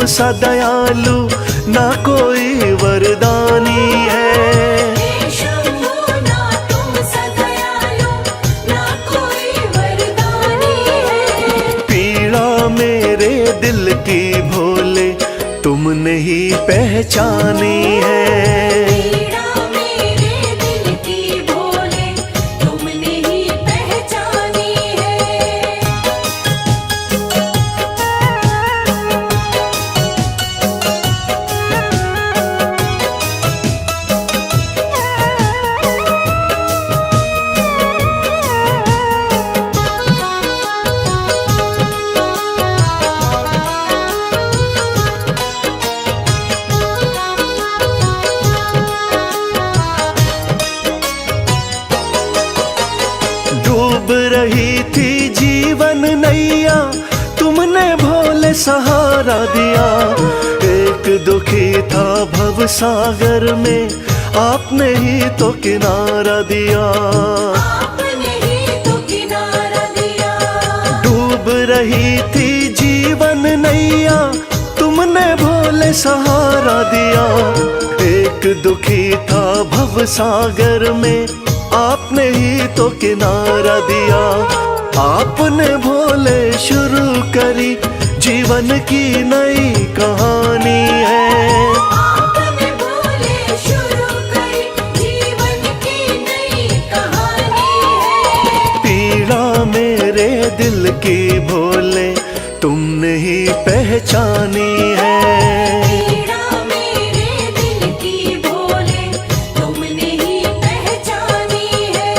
सा दयालु ना कोई वरदानी है। हे शंभू ना तुम सा दयालु ना कोई वरदानी है। पीड़ा मेरे दिल की भोले तुमने ही पहचानी है। पीड़ा मेरे दिल की भोले तुमने ही पहचानी है। डूब रही थी जीवन नैया तुमने भोले सहारा दिया। एक दुखी था भव सागर में आपने ही तो किनारा दिया। आपने ही तो किनारा दिया। डूब रही थी जीवन नैया तुमने भोले सहारा दिया। एक दुखी था भव सागर में आपने ही तो किनारा दिया। आपने भोले शुरू करी जीवन की नई कहानी है। आपने भोले शुरू करी जीवन की नई कहानी है। पीड़ा मेरे दिल की भोले तुमने ही पहचानी है। पीड़ा मेरे दिल की भोले तुमने ही पहचानी है।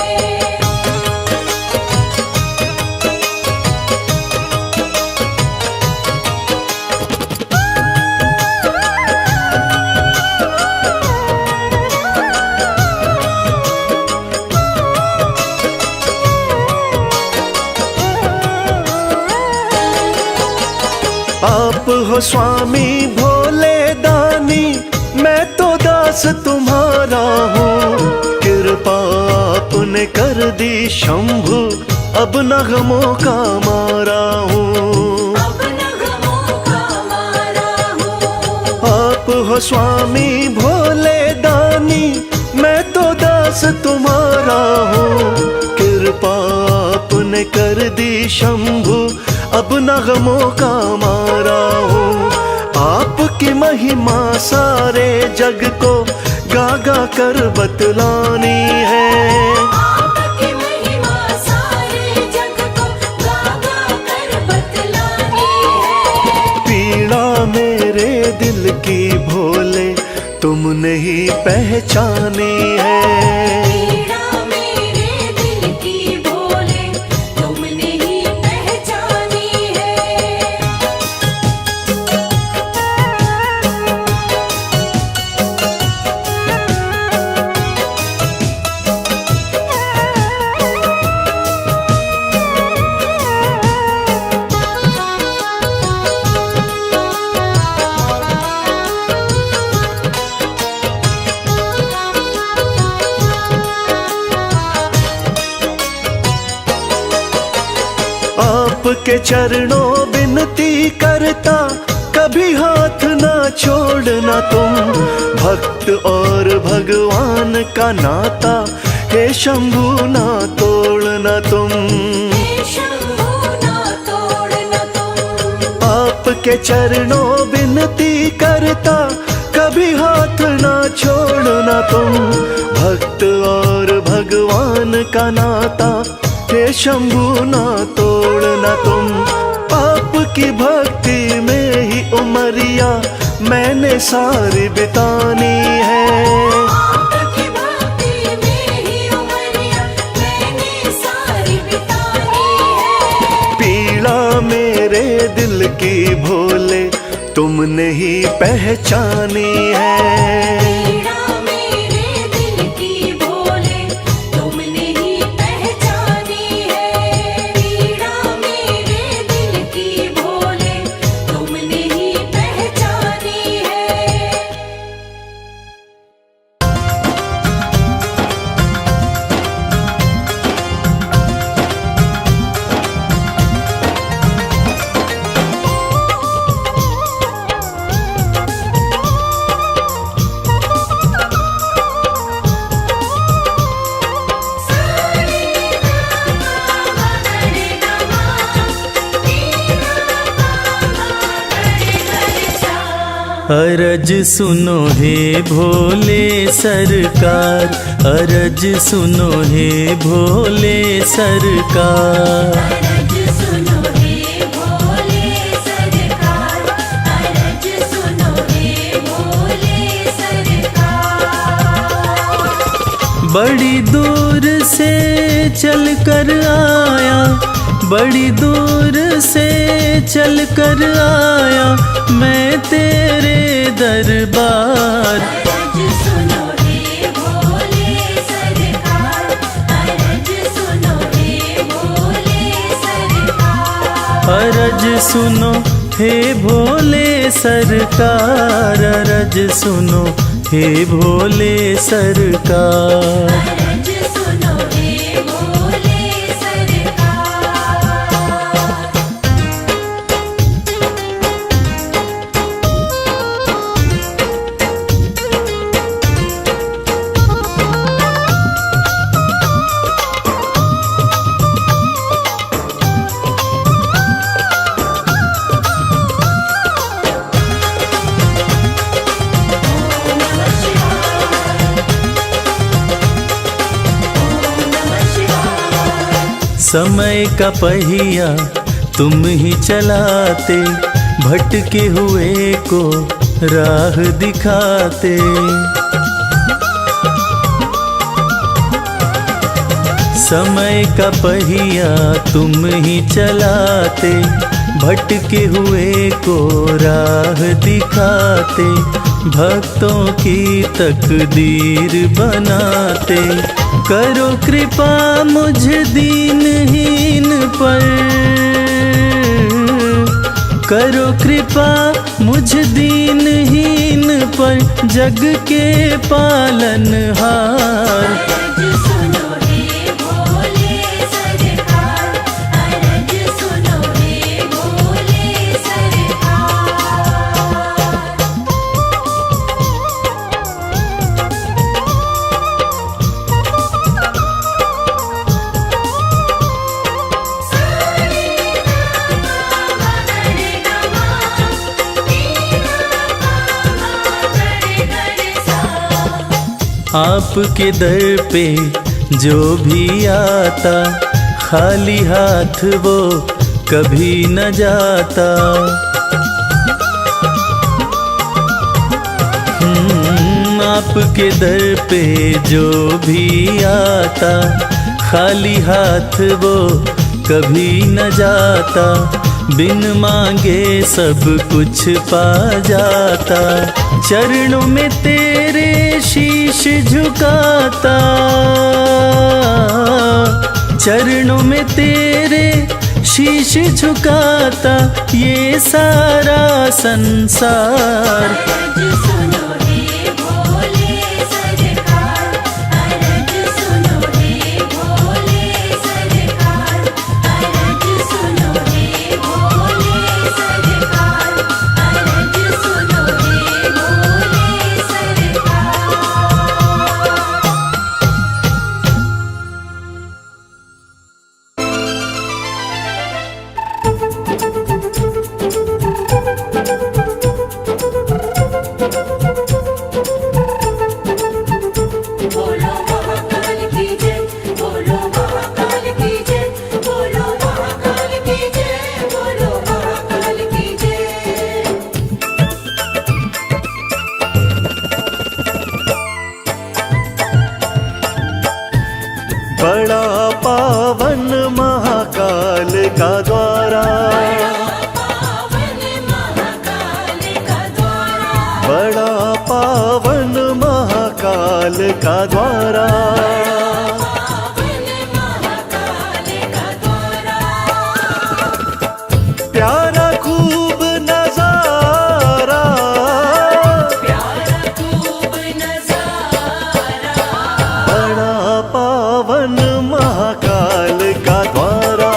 आप हो स्वामी भोले दानी मैं तो दास तुम्हारा हूँ। कृपा आपने कर दी शंभु अब न गमों का मारा हूँ। अब न गमों का मारा हूँ। आप हो स्वामी भोले दानी मैं तो दास तुम्हारा हूँ। कृपा आपने कर दी शंभु अब न गमों का मारा हूँ। आपकी महिमा सारे जग को गा गा कर बतलानी है। आपकी महिमा सारे जग को गा गा कर बतलानी है। पीड़ा मेरे दिल की भोले तुमने ही पहचानी है। पीड़ा मेरे दिल की भोले तुमने ही पहचानी है। आपके चरणों विनती करता कभी हाथ ना छोड़ना तुम। भक्त और भगवान का नाता हे शंभु ना तोड़ना तुम। हे शंभू ना तोड़ना तुम। आपके चरणों विनती करता कभी हाथ ना छोड़ना तुम। भक्त और भगवान का नाता हे शंभु ना तोड़ना तुम। आपकी भक्ति में ही उमरिया मैंने सारी बितानी है। आपकी भक्ति में ही उमरिया मैंने सारी बितानी है। पीड़ा मेरे दिल की भोले तुमने ही पहचानी है। पीड़ा मेरे दिल की भोले तुमने ही पहचानी है। पीड़ा मेरे दिल की भोले तुमने ही पहचानी है। अरज सुनो हे भोले सरकार, अरज सुनो हे भोले सरकार। अरज सुनो हे भोले सरकार, अरज सुनो हे भोले सरकार। बड़ी दूर से चल कर आया, बड़ी दूर से चल कर आया मैं तेरे दरबार। अरज सुनो हे भोले सरकार, अरज सुनो हे भोले सरकार। अरज सुनो हे भोले सरकार, अरज सुनो हे भोले सरकार। अरज सुनो हे भोले सरकार। समय का पहिया तुम ही चलाते, भटके हुए को राह दिखाते। समय का पहिया तुम ही चलाते, भटके हुए को राह दिखाते। भक्तों की तकदीर बनाते, करो कृपा मुझ दीनहीन पर, करो कृपा मुझ दीनहीन पर जग के पालनहार। अरज सुनो हे भोले सरकार, अरज सुनो हे भोले सरकार। आपके दर पे जो भी आता, खाली हाथ वो कभी न जाता। आपके दर पे जो भी आता, खाली हाथ वो कभी न जाता। बिन मांगे सब कुछ पा जाता, चरणों में तेरे शीश झुकाता, चरणों में तेरे शीश झुकाता ये सारा संसार। अरज सुनो हे भोले सरकार, अरज सुनो हे भोले सरकार, अरज सुनो हे भोले सरकार, अरज सुनो हे भोले सरकार। बोलो महाकाल की जय, बोलो महाकाल की जय, बोलो महाकाल की जय, बोलो महाकाल की जय। बड़ा पावन महाकाल का द्वारा, पावन महाकाल का द्वारा, बड़ा पावन महाकाल का द्वारा। पावन महाकाल का द्वारा। प्यारा खूब नजारा, प्यारा खूब नजारा, बड़ा पावन महाकाल का द्वारा।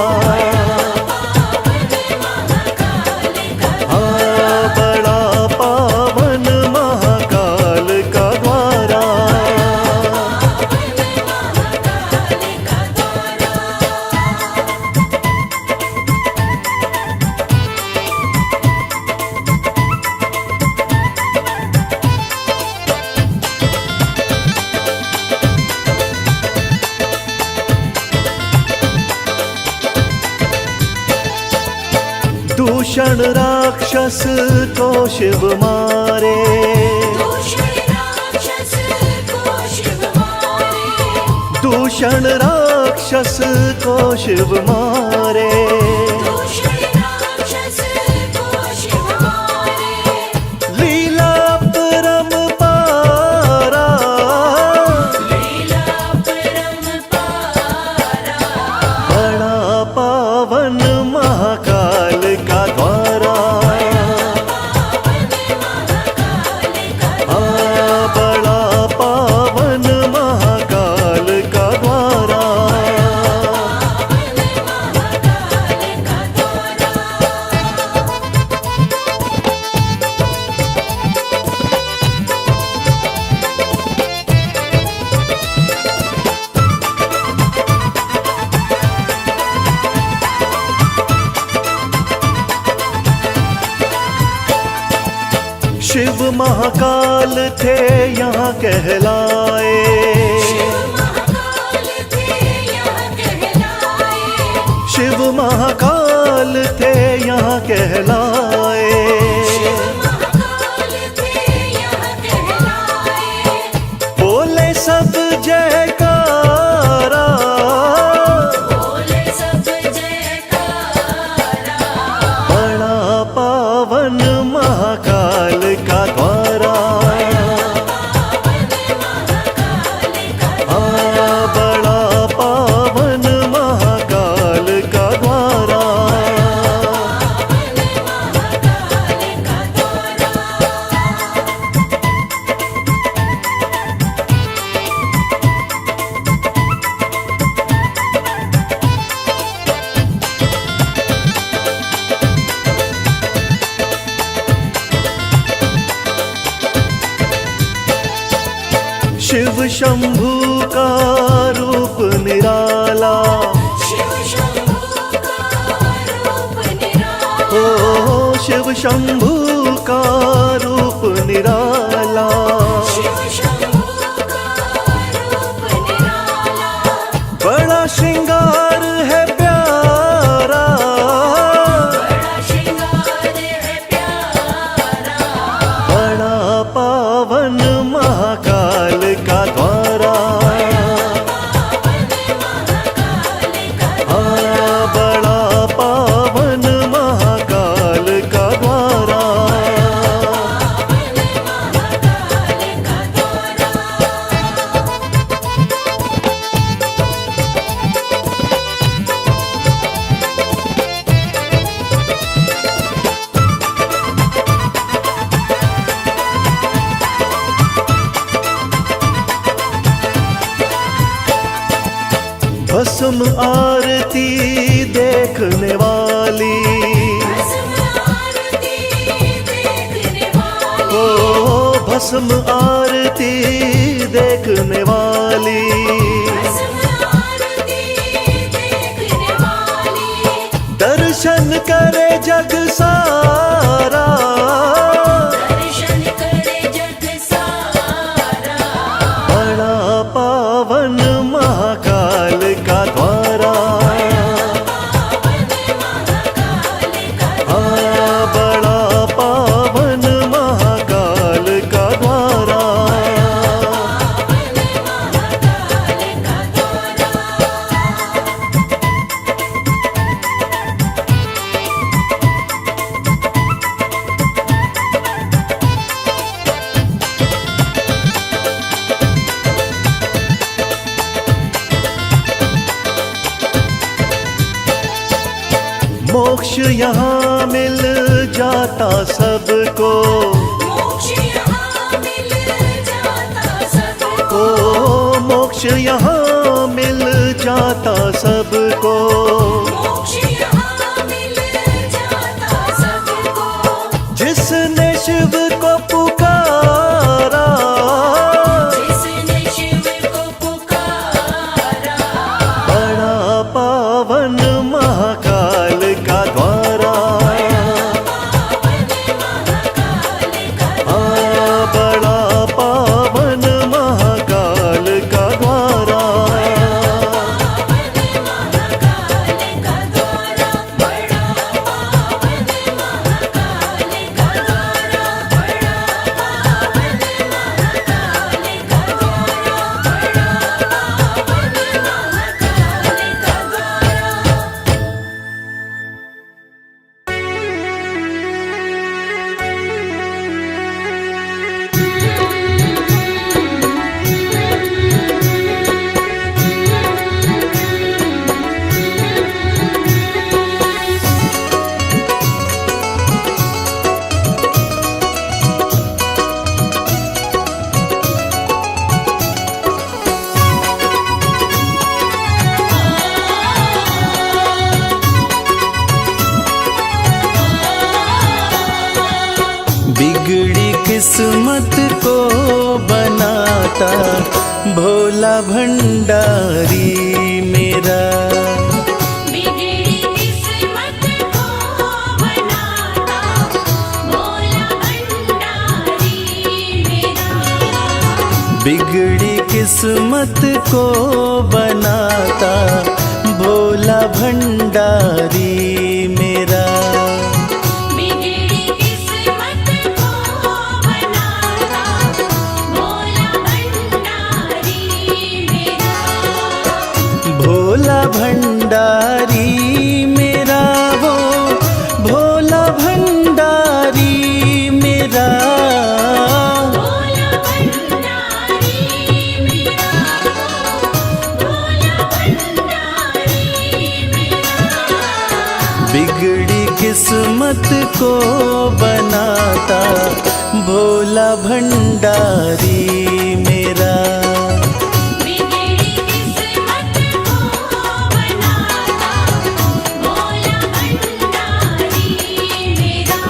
हाँ, बड़ा पावन महाकाल का द्वारा। दूषण राक्षस को शिव मारे, दूषण राक्षस को शिव मारे, दूषण राक्षस को शिव मारे। दूषण राक्षस को शिव मारे, लीला परम्पारा, लीला परम्पारा, बड़ा पावन महाकाल का द्वारा, बड़ा पावन महाकाल का द्वारा। शिव महाकाल थे यहाँ कहलाए, महाकाल थे यहाँ कहलाए, शिव महाकाल थे यहाँ कहलाए। महाकाल थे यहाँ कहलाए, बोले सब जयकारा, बोले सब जयकारा, बड़ा पावन महाकाल का द्वारा, बड़ा पावन महाकाल का द्वारा। शिव शंभू का रूप निराला, शिव शंभू का रूप निराला, ओ शिव शंभू का रूप निराला। शिव शंभू का रूप निराला, बड़ा श्रृंगार है प्यारा, बड़ा श्रृंगार है प्यारा, बड़ा पावन महाकाल का द्वारा, बड़ा पावन महाकाल का द्वारा। भस्म आरती देखने वाली, भस्म आरती देखने वाली, ओ भस्म आरती देखने वाली। भस्म आरती देखने वाली, दर्शन करे जग सारा, दर्शन करे जग सारा, बड़ा पावन महाकाल का द्वारा, बड़ा पावन महाकाल का द्वारा। मोक्ष यहाँ मिल जाता सबको, मोक्ष यहाँ मिल जाता सबको, ओ मोक्ष यहाँ मिल जाता सबको। मोक्ष यहाँ मिल जाता सबको, जिसने शिव को पुकारा, जिसने शिव को पुकारा, बड़ा पावन महाकाल का द्वारा, बड़ा पावन महाकाल का द्वारा। महाकाल का द्वारा, बड़ा पावन बिगड़ी किस्मत को बनाता भोला भंडारी मेरा। बिगड़ी किस्मत को बनाता भोला भंडारी मेरा। बिगड़ी किस्मत को बनाता भोला भंडारी मेरा। बिगड़ी किस्मत को बनाता भोला भंडारी मेरा। भोला भंडारी मेरा वो भोला भंडारी मेरा। भोला भंडारी मेरा। भोला भंडारी मेरा। बिगड़ी किस्मत को बनाता भोला भंडारी मेरा। बिगड़ी किस्मत को बनाता भोला भंडारी मेरा।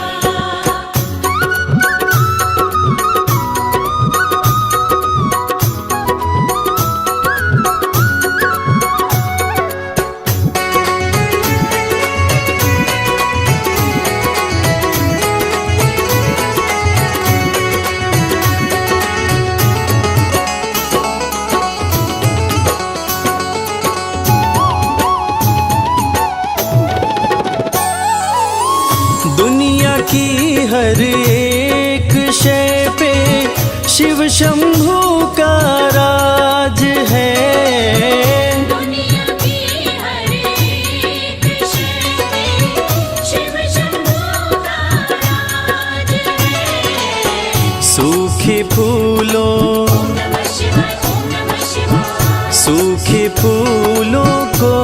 दुनिया की हर एक शय पे शिव शंभू का राज है। दुनिया की हर एक शय पे शिव शंभू का राज है। सूखे फूलों ओम नमः शिवाय। ओम नमः शिवाय। सूखे फूलों को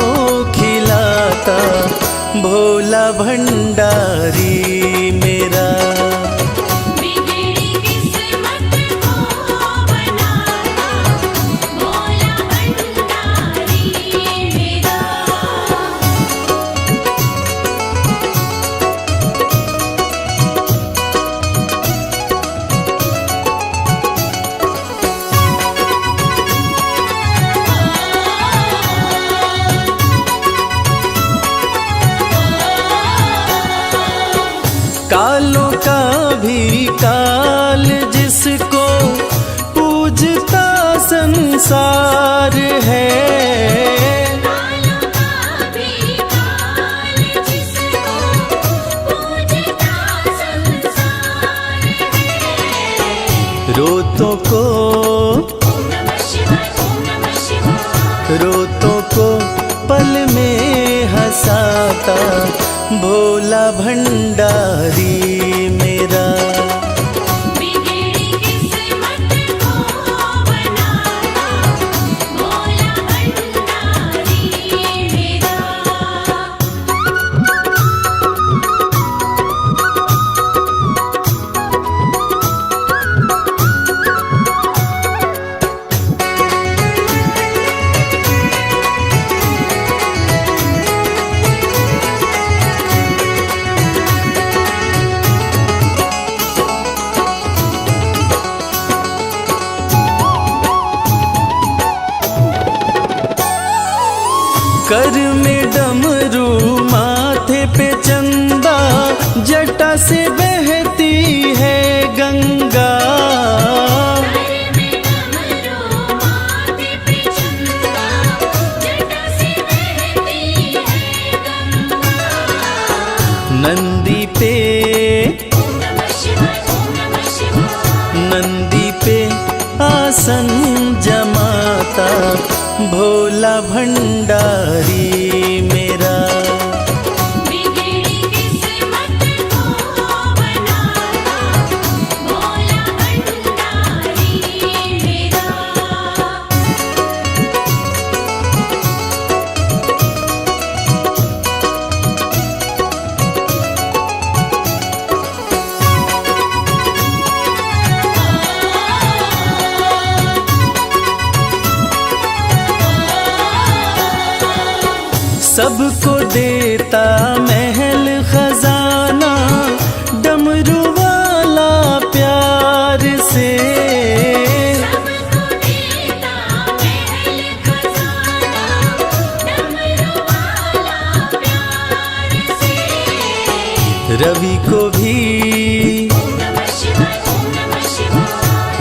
खिलाता भोला भंडारी मेरा। बिगड़ी किस्मत को बनाता भोला भंडारी मेरा। कालों का भी काल जिसको पूजता संसार है। कालों का भी काल जिसको पूजता संसार है। रोतों को ओम नमः शिवाय। ओम नमः शिवाय। रोतों को पल में हंसाता भोला भंडारी मेरा। बिगड़ी किस्मत को बनाता भोला भंडारी मेरा। कर में डमरू माथे पे चंदा जटा से बहती है गंगा। घर में डमरू माथे पे चंदा जटा से बहती है गंगा। नंदी पे ओम नमः शिवाय। ओम नमः शिवाय। नंदी पे आसन जमाता भोला भंडारी मेरा। बिगड़ी किस्मत को बनाता भोला भंडारी मेरा।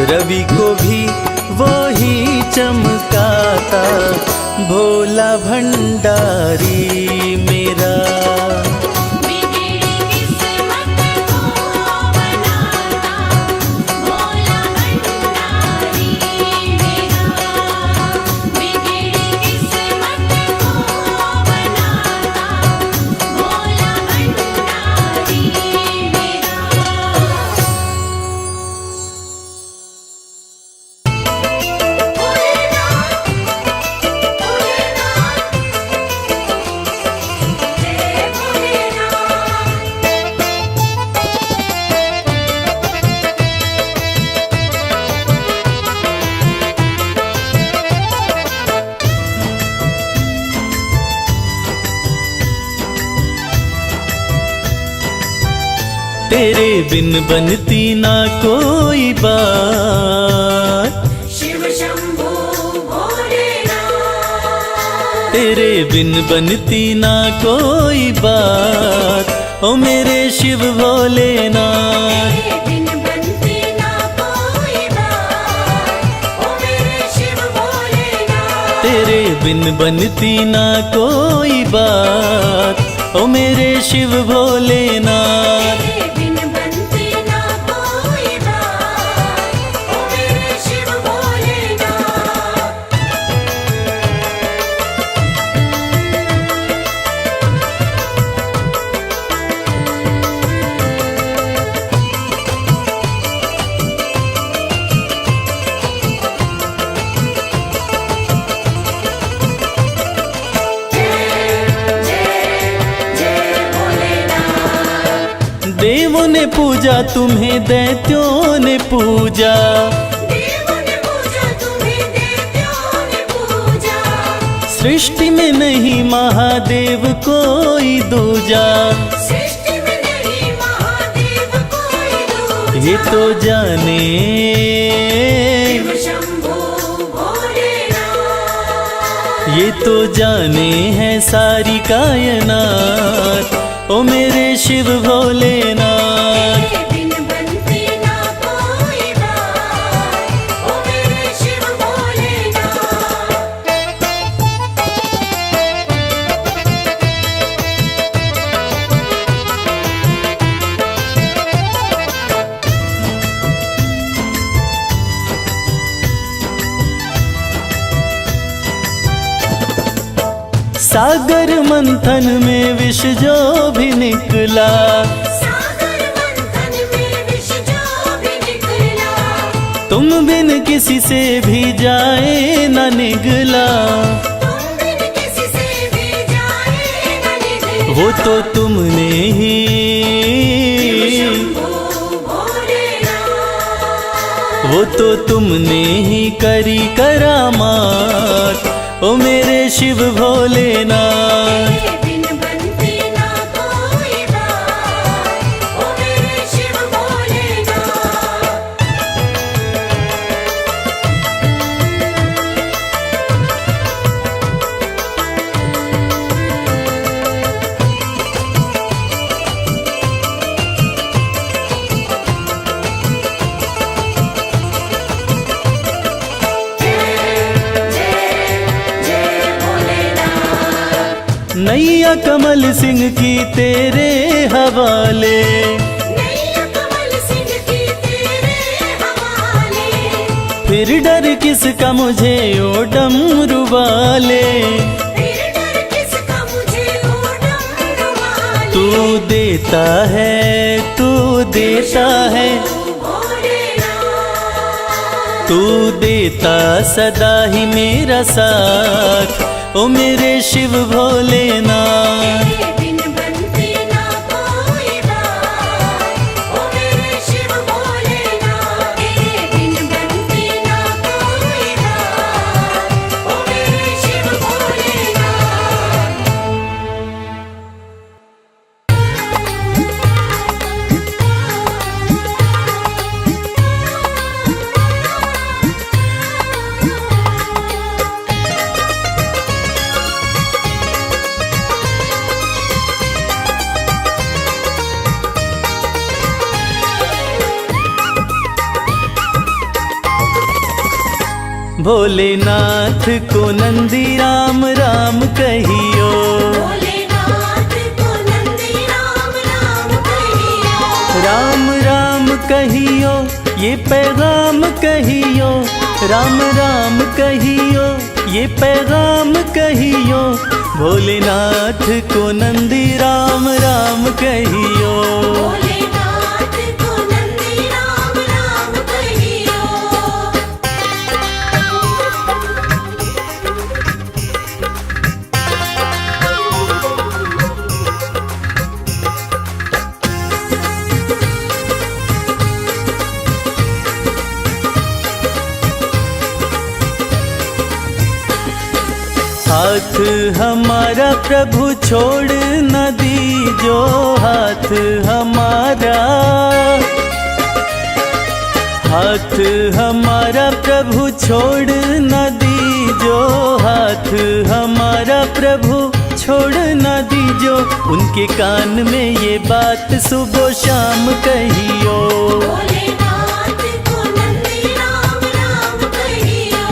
रवि को भी वो ही चमकाता भोला भंडारी मेरा। बिगड़ी किस्मत को बनाता भोला भंडारी मेरा। बिगड़ी किस्मत को बनाता भोला भंडारी मेरा। तेरे बिन बनती ना कोई बात, शिव शंभू भोलेनाथ। तेरे बिन बनती ना कोई बात, ओ मेरे शिव भोलेनाथ। तेरे बिन बनती ना कोई बात, ओ मेरे शिव भोलेनाथ। तेरे बिन बनती ना कोई बात, ओ मेरे शिव भोलेनाथ। तेरे बिन बनती ना कोई बात, ओ मेरे शिव भोलेनाथ। देवों ने पूजा तुम्हें, दैत्यों ने पूजा, देवों ने पूजा तुम्हें, दैत्यों ने पूजा। सृष्टि में नहीं महादेव कोई दूजा। सृष्टि में नहीं महादेव कोई दूजा। ये तो जाने, शिव शंभू भोलेनाथ। ये तो जाने है सारी कायनात, ओ मेरे शिव भोलेनाथ। तेरे बिन बनती ना कोई बात, ओ मेरे शिव भोलेनाथ। सागर मंथन में विष जो भी निकला, सागर मंथन में विष जो भी निकला। तुम बिन किसी से भी जाए न निगला। तुम बिन किसी से भी जाए न निकला। वो तो तुमने ही, शंभू भोलेनाथ। वो तो तुमने ही करी करामात, ओ मेरे शिव भोलेनाथ। तेरे बिन बनती ना कोई बात, ओ मेरे शिव भोलेनाथ। नैया कमल सिंह की तेरे हवाले, नैया कमल सिंह की तेरे हवाले। फिर डर किसका मुझे ओ डमरू वाले। फिर डर किसका मुझे ओ डमरू वाले। तू देता है, तू देता है, भोलेनाथ। तू देता सदा ही मेरा साथ, ओ मेरे शिव भोलेनाथ। तेरे बिन बनती ना कोई बात, ओ मेरे शिव भोलेनाथ। तेरे बिन बनती ना कोई बात, ओ मेरे शिव भोलेनाथ। भोलेनाथ को नंदी राम राम कहियो। भोलेनाथ को नंदी राम राम कहियो। राम राम कहियो ये पैगाम कहियो, राम राम कहियो ये पैगाम कहियो, भोलेनाथ को नंदी राम राम कहियो। भोलेनाथ को नंदी राम राम कहियो। हाथ हमारा प्रभु छोड़ न दीजो, हाथ हमारा, हाथ हमारा प्रभु छोड़ न दीजो, हाथ हमारा प्रभु छोड़ न दीजो। उनके कान में ये बात सुबह शाम कहियो। भोलेनाथ को नंदी राम राम कहियो।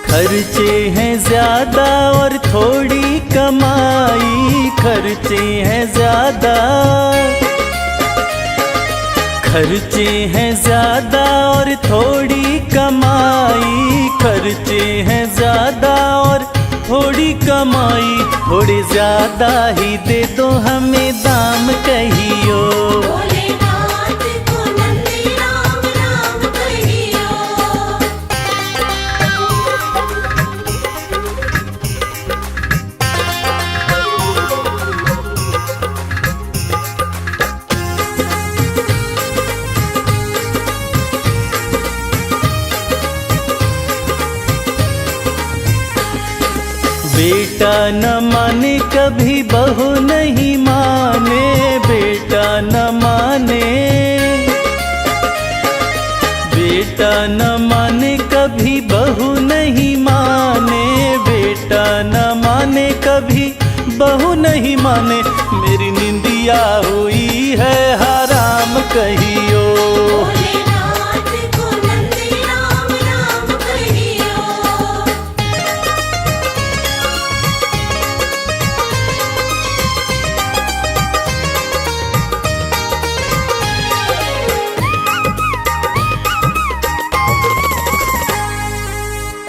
खर्चे हैं ज्यादा और थोड़ी कमाई, खर्चे हैं ज्यादा, खर्चे हैं ज्यादा और थोड़ी कमाई, खर्चे हैं ज्यादा और थोड़ी कमाई, थोड़े ज्यादा ही दे दो हमें दाम कहियो। भोलेनाथ को नंदी राम राम कहियो। बेटा न माने कभी बहू नहीं माने, बेटा न माने, बेटा न माने कभी बहू नहीं माने, बेटा न माने कभी बहू नहीं माने, मेरी निंदिया हुई है हराम कहियो। भोलेनाथ को नंदी राम राम कहियो।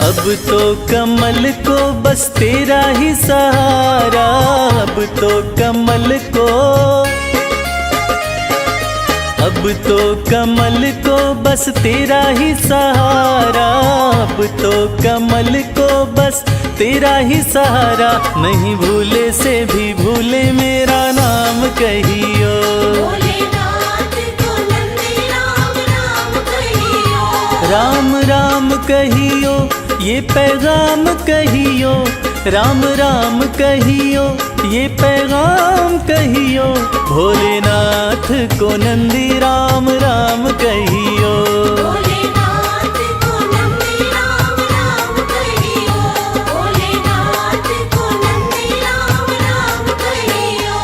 अब तो कमल को बस तेरा ही सहारा, अब तो कमल को, अब तो कमल को बस तेरा ही सहारा, अब तो कमल को बस तेरा ही सहारा, नहीं भूले से भी भूले मेरा नाम कहियो। भोलेनाथ को नंदी राम राम कहियो। राम राम कहियो ये पैगाम कहियो, राम राम कहियो ये पैगाम कहियो, भोलेनाथ को नंदी राम राम कहियो। भोलेनाथ को नंदी राम राम कहियो। भोलेनाथ को नंदी राम राम कहियो।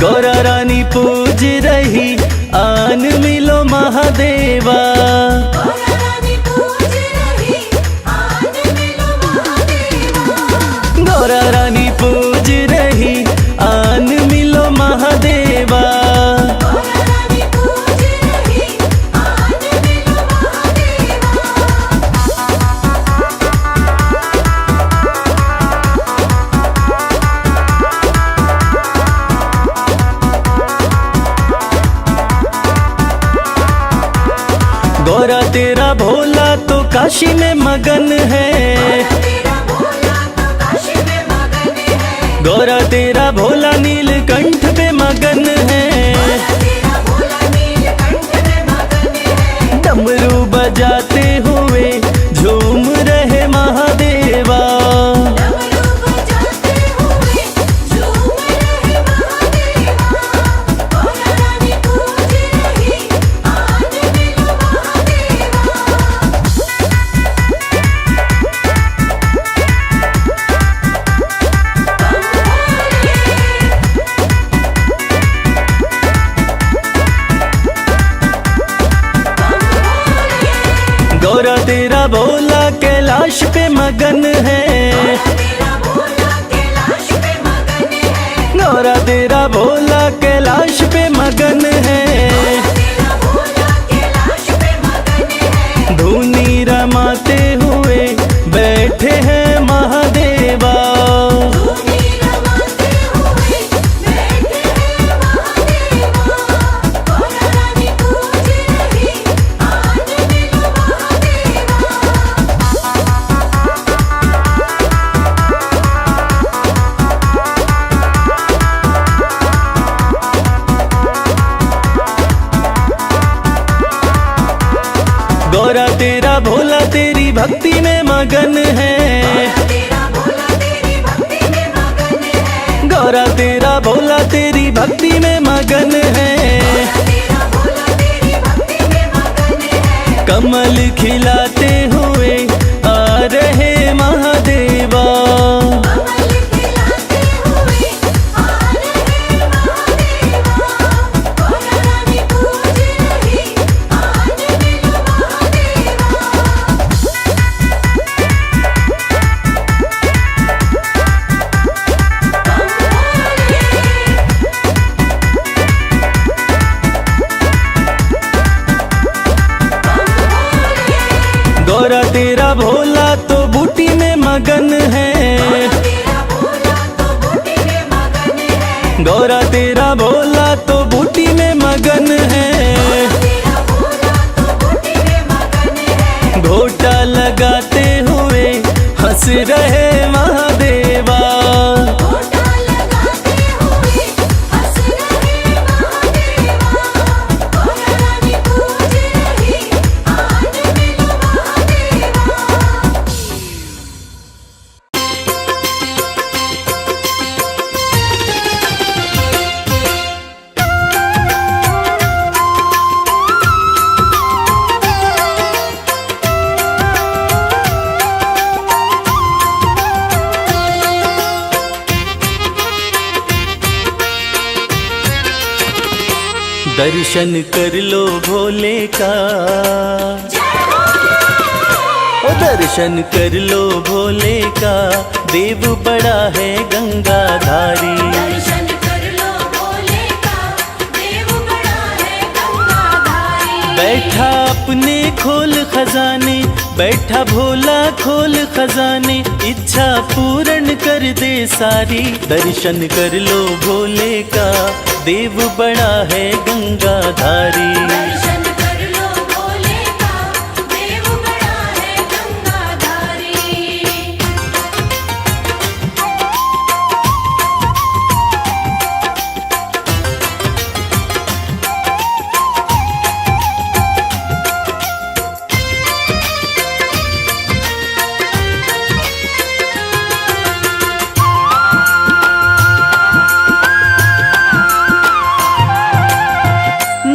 गौरा रानी पूज रही आन मिलो महादेवा, गौरा रानी पूज रही आन मिलो महादेवा। गौरा रानी पूज रही आन मिलो महादेवा, गौरा रानी पूज रही आन मिलो महादेवा। गौरा तेरा भोला तो काशी में मगन है, तेरा भोला तो काशी में मगन है। गौरा तेरा भोला नीलकंठ पे मगन है, तेरा भोला नीलकंठ में मगन है। डमरू बजाते हुए गौरा तेरा भोला कैलाश पे मगन है, तेरा भोला कैलाश पे मगन है, गौरा तेरा भोला कैलाश पे मगन है। तेरा भोला कैलाश पे मगन है, धूनी रमाते हुए बैठे हैं महादेवा, धूनी रमाते हुए बैठे हैं महादेवा। गौरा रानी पूज रही, आज मिलो महादेवा। गौरा तेरा भोला तेरी भक्ति में मगन है, तेरा भोला तेरी भक्ति में मगन है, गौरा तेरा भोला तेरी भक्ति में मगन है। तेरा भोला तेरी भक्ति में मगन है, कमल खिलाते हुए आ रहे महादेवा, कमल खिलाते हुए आ रहे महादेवा। गौरा रानी पूज रही, आज मिलो महादेवा। गौरा तेरा भोला तो बूटी में मगन है, तेरा भोला तो बूटी में मगन है, गौरा तेरा भोला तो बूटी में मगन है। तेरा भोला तो बूटी में मगन है, घोटा लगाते हुए हंस रहे महादेवा, घोटा लगाते हुए हंस रहे महादेवा। गौरा रानी पूज रही, आज मिलो महादेवा। दर्शन कर लो भोले का, ओ दर्शन कर लो भोले का, देव बड़ा है गंगाधारी। दर्शन कर लो भोले का, देव बड़ा है गंगाधारी। बैठा अपने खोल खजाने, बैठा भोला खोल खजाने, इच्छा पूर्ण कर दे सारी। दर्शन कर लो भोले का, देव बड़ा है गंगाधारी। दर्शन कर लो भोले का, देव बड़ा है गंगाधारी।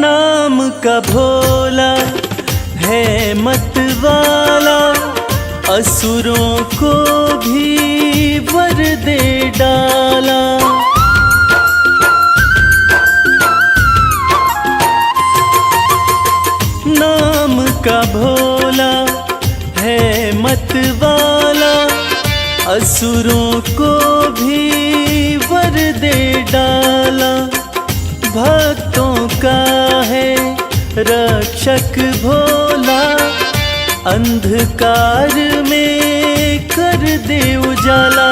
नाम का भोला है मत वाला, असुरों को भी वर दे डाला। नाम का भोला है मत वाला, असुरों को भी वर दे डाला। भक्तों का है रक्षक भोला, अंधकार में कर दे उजाला।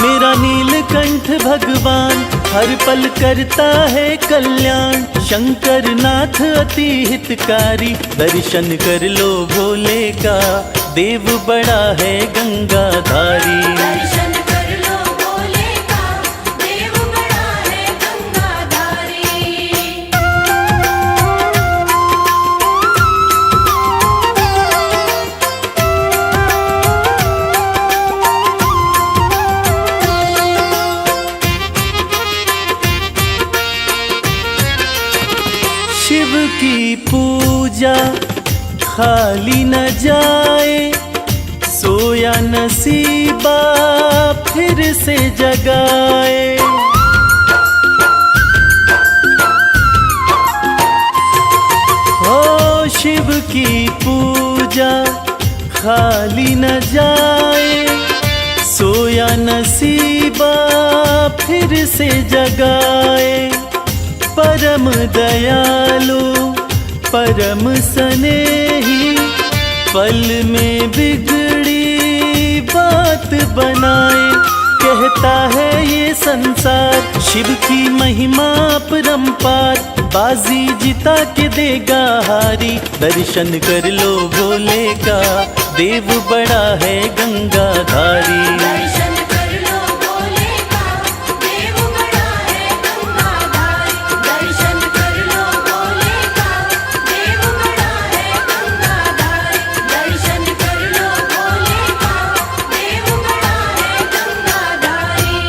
मेरा नीलकंठ भगवान हर पल करता है कल्याण, शंकर नाथ अति हितकारी। दर्शन कर लो भोले का, देव बड़ा है गंगाधारी। दर्शन कर लो भोले का, देव बड़ा है गंगाधारी। शिव की पूजा खाली न जाए, सोया नसीबा फिर से जगाए। हो शिव की पूजा खाली न जाए, सोया नसीबा फिर से जगाए। परम दयालु परम स्नेही, पल में बिगड़ी बात बनाए। कहता है ये संसार शिव की महिमा परम्पार, बाजी जिता के देगा हारी। दर्शन कर लो भोले का, देव बड़ा है गंगाधारी। दर्शन कर लो भोले का, देव बड़ा है गंगाधारी। दर्शन कर लो भोले का, देव बड़ा है गंगाधारी। दर्शन कर लो भोले का, देव बड़ा है गंगाधारी।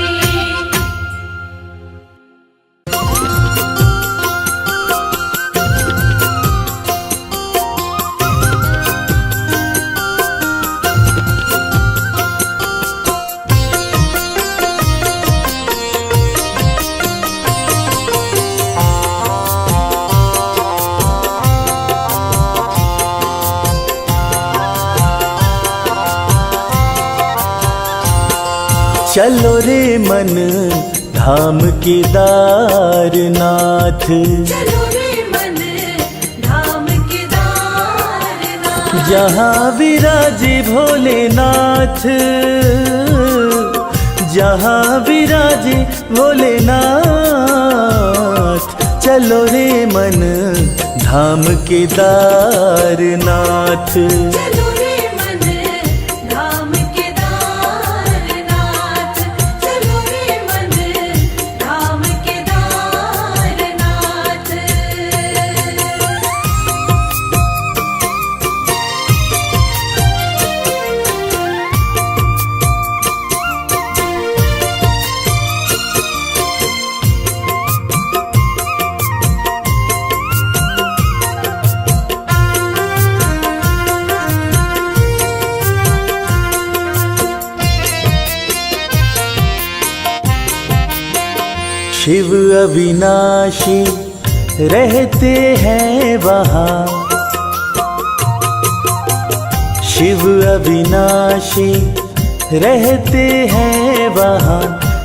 चलो रे मन धाम केदारनाथ, चलो रे मन धाम केदारनाथ। जहाँ विराजे भोलेनाथ, जहाँ विराजे भोलेनाथ। चलो रे मन धाम केदारनाथ। चलो रे मन धाम केदारनाथ। चलो रे मन धाम केदारनाथ। शिव अविनाशी रहते हैं वहाँ, शिव अविनाशी रहते हैं वहाँ।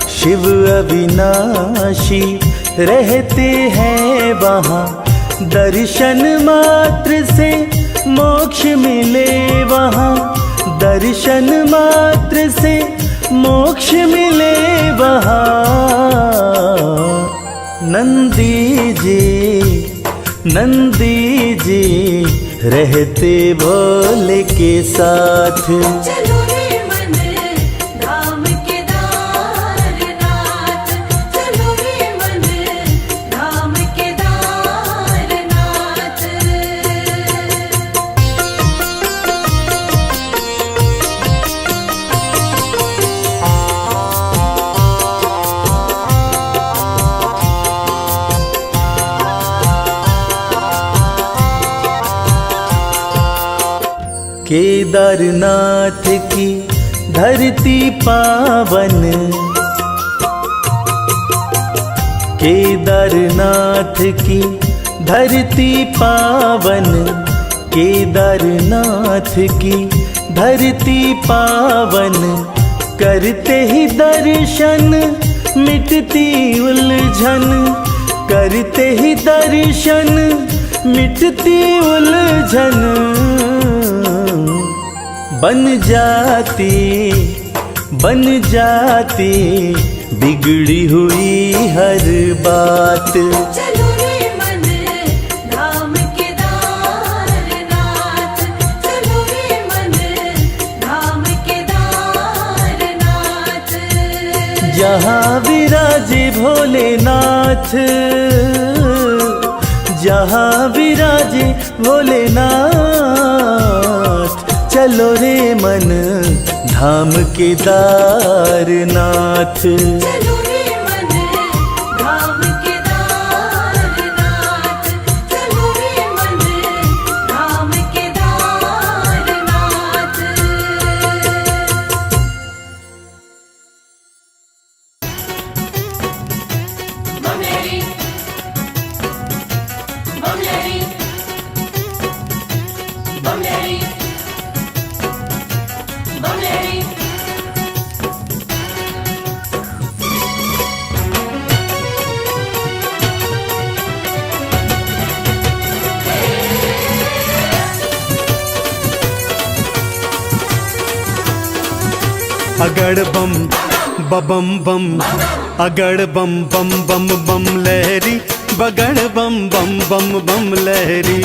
शिव अविनाशी रहते हैं वहाँ। दर्शन मात्र से मोक्ष मिले वहाँ, दर्शन मात्र से मोक्ष मिले वहाँ। नंदी जी रहते भोले के साथ। चलो रे मन धाम केदारनाथ। चलो रे मन धाम केदारनाथ। केदारनाथ की धरती पावन, केदारनाथ की धरती पावन। केदारनाथ की धरती पावन। करते ही दर्शन मिटती उलझन, करते ही दर्शन मिटती उलझन। बन जाती बिगड़ी हुई हर बात। चलो रे मन धाम केदारनाथ। चलो रे मन धाम केदारनाथ। जहाँ विराजे भोलेनाथ, जहाँ विराजे भोलेनाथ। चलो रे मन धाम केदारनाथ। चलो रे मन धाम केदारनाथ। चलो रे मन धाम केदारनाथ। बमलेरी बमलेरी बमलेरी अगड़ बम बम बम अगड़ बम बम बम बम लहरी बगड़ बम बम बम बम लहरी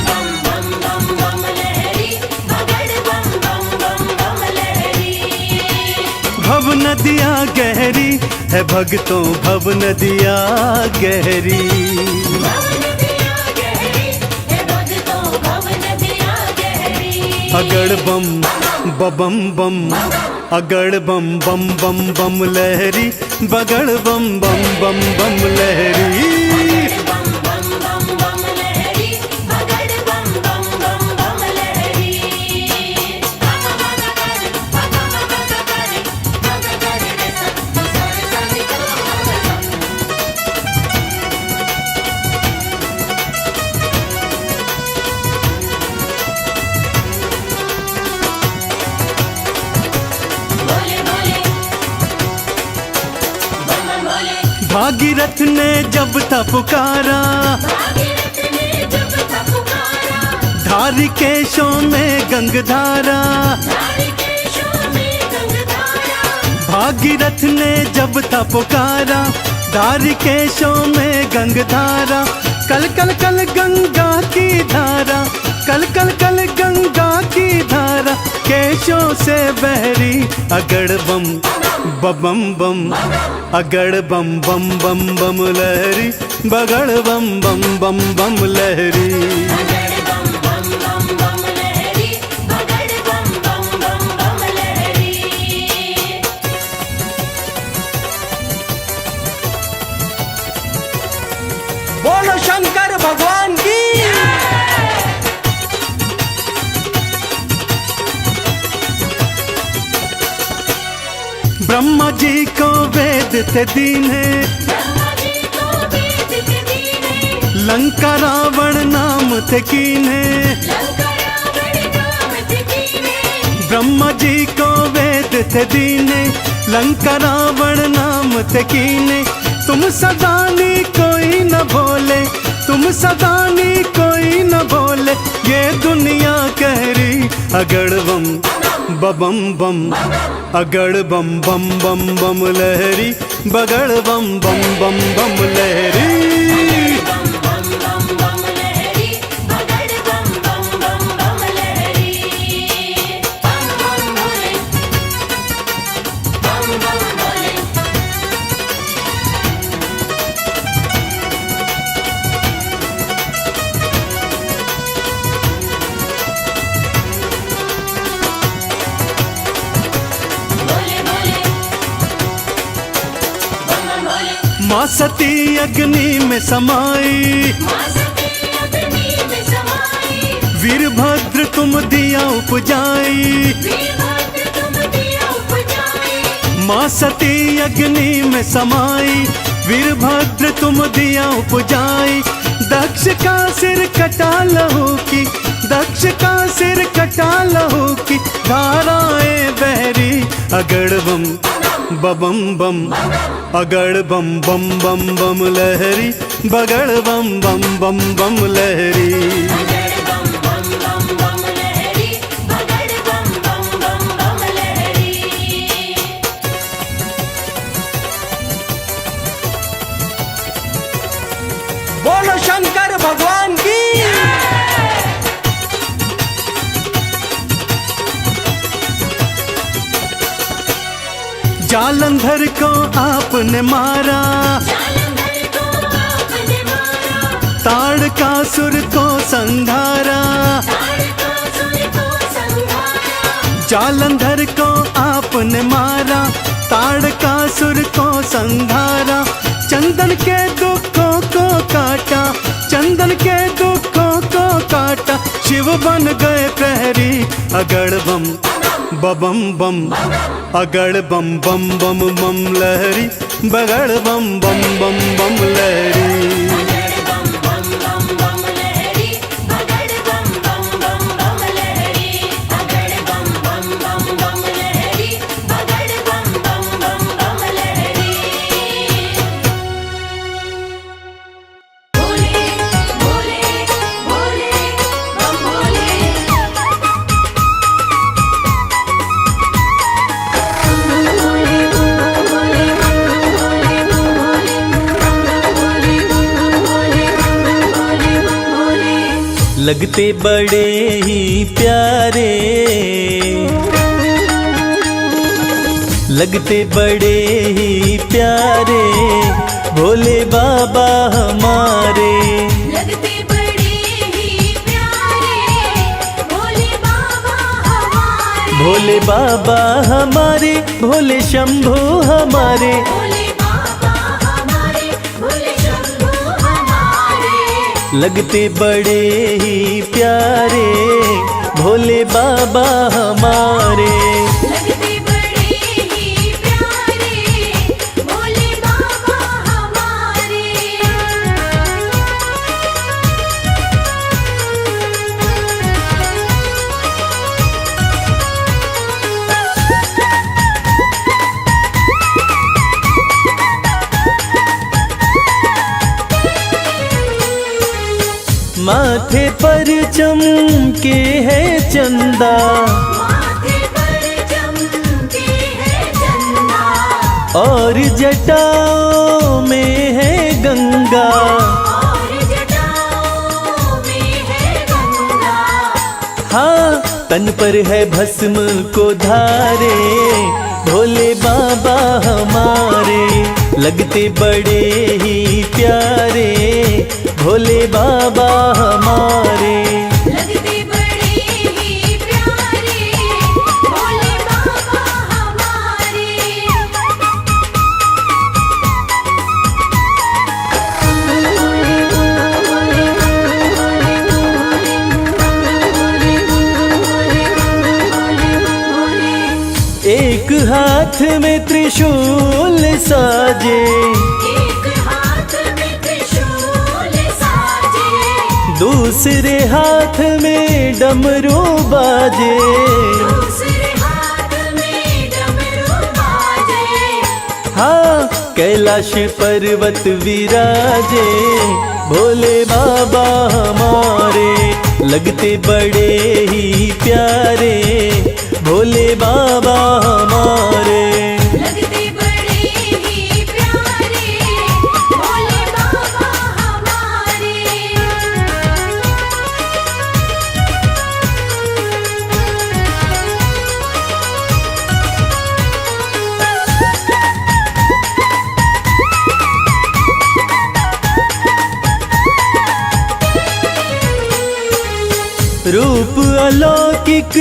बम बम बम बम लहरी बगड़ बम बम बम बम लहरी भव नदिया गहरी है भक्तों भव नदिया गहरी भव नदिया गहरी है भक्तों भव नदिया गहरी अगड़ बम बम बम अगड़ बम बम बम बम लहरी बगड़ बम बम बम बम लहरी बम बम बम बम लहरी बगड़ बम बम बम बम लहरी बोले बोले बम बम बोले भागीरथ ने जब था पुकारा भागीरथ ने जब था पुकारा धारी केशों में गंगधारा धारिकेशों में गंगधारा भागीरथ ने जब था पुकारा धारी केशों में गंगधारा कल कल कल गंगा की धारा कल कल कल गंगा की धारा केशों से बहरी अगड़ बम बम बम अगड़ बम बम बम बम लहरी बगड़ बम बम बम बम लहरी बगड़ बम बम बम बम लहरी बगड़ बम बम बम बम लहरी बोलो शंकर भगवान की ब्रह्मा जी को वेद थे दीने ब्रह्मा जी को वेद थे दीने लंका रावण नाम थे कीने लंका रावण नाम थे कीने ब्रह्मा जी को वेद थे दीने लंका रावण नाम थे कीने तुम सदानी कोई न बोले तुम सदानी कोई न बोले ये दुनिया कह रही अगड़ बम बम बम अगड़ बम बम बम बम लहरी बगड़ बम बम बम बम लहरी बम बम बम बम लहरी बगड़ बम बम बम बम लहरी बम बम बोले बम बम बोले बोले बोले बम बम बोले माँ सती अग्नि में समाई माँ सती अग्नि में समाई वीरभद्र तुम दिया उपजाई वीरभद्र तुम दिया उपजाई माँ सती अग्नि में समाई वीरभद्र तुम दिया उपजाई दक्ष का सिर कटा लहू की दक्ष का सिर कटा लहू की धाराएं बहरी अगड़ बम बम बम अगड़ बम बम बम बम लहरी बगड़ बम बम बम बम लहरी बगड़ बम बम बम बम लहरी बगड़ बम बम बम बम लहरी बोलो शंकर भगवान की जालंधर को आपने मारा जालंधर को आपने मारा ताड़कासुर को संघारा ताड़कासुर को संहारा जालंधर को आपने मारा ताड़कासुर को संघारा चंदन के दुखों को काटा चंदन के दुखों को काटा शिव बन गए प्रहरी अगड़ बम बम बम अगड़ बम बम बम बम लहरी बगड़ बम बम बम बम लहरी बगड़ बम बम बम बम लहरी बगड़ बम बम बम बम लहरी बगड़ बम बम बम बम लहरी बगड़ बम बम बम बम लहरी बोले बोले बोले बम बोले लगते बड़े ही प्यारे, लगते बड़े ही प्यारे भोले बाबा हमारे। लगते बड़े ही प्यारे भोले बाबा हमारे। भोले बाबा हमारे, भोले शंभू हमारे। भोले बाबा हमारे, भोले शंभू हमारे। लगते बड़े ही प्यारे भोले बाबा हमारे। लगते बड़े ही प्यारे भोले बाबा हमारे। माथे पर चमके है चंदा, माथे पर चमके है चंदा। और जटाओं में है गंगा। और जटाओं में है गंगा। हाँ, तन पर है भस्म को धारे भोले बाबा हमारे। लगते बड़े ही प्यारे भोले बाबा हमारे। लगते बड़े ही प्यारे भोले बाबा हमारे। एक हाथ में त्रिशूल साजे, एक हाथ में त्रिशूल साजे। दूसरे हाथ में डमरू बाजे। दूसरे हाथ में डमरू बाजे। हाँ, कैलाश पर्वत विराजे भोले बाबा हमारे। लगते बड़े ही प्यारे भोले बाबा हमारे। लगते बड़े ही प्यारे भोले बाबा हमारे। रूप अलौकिक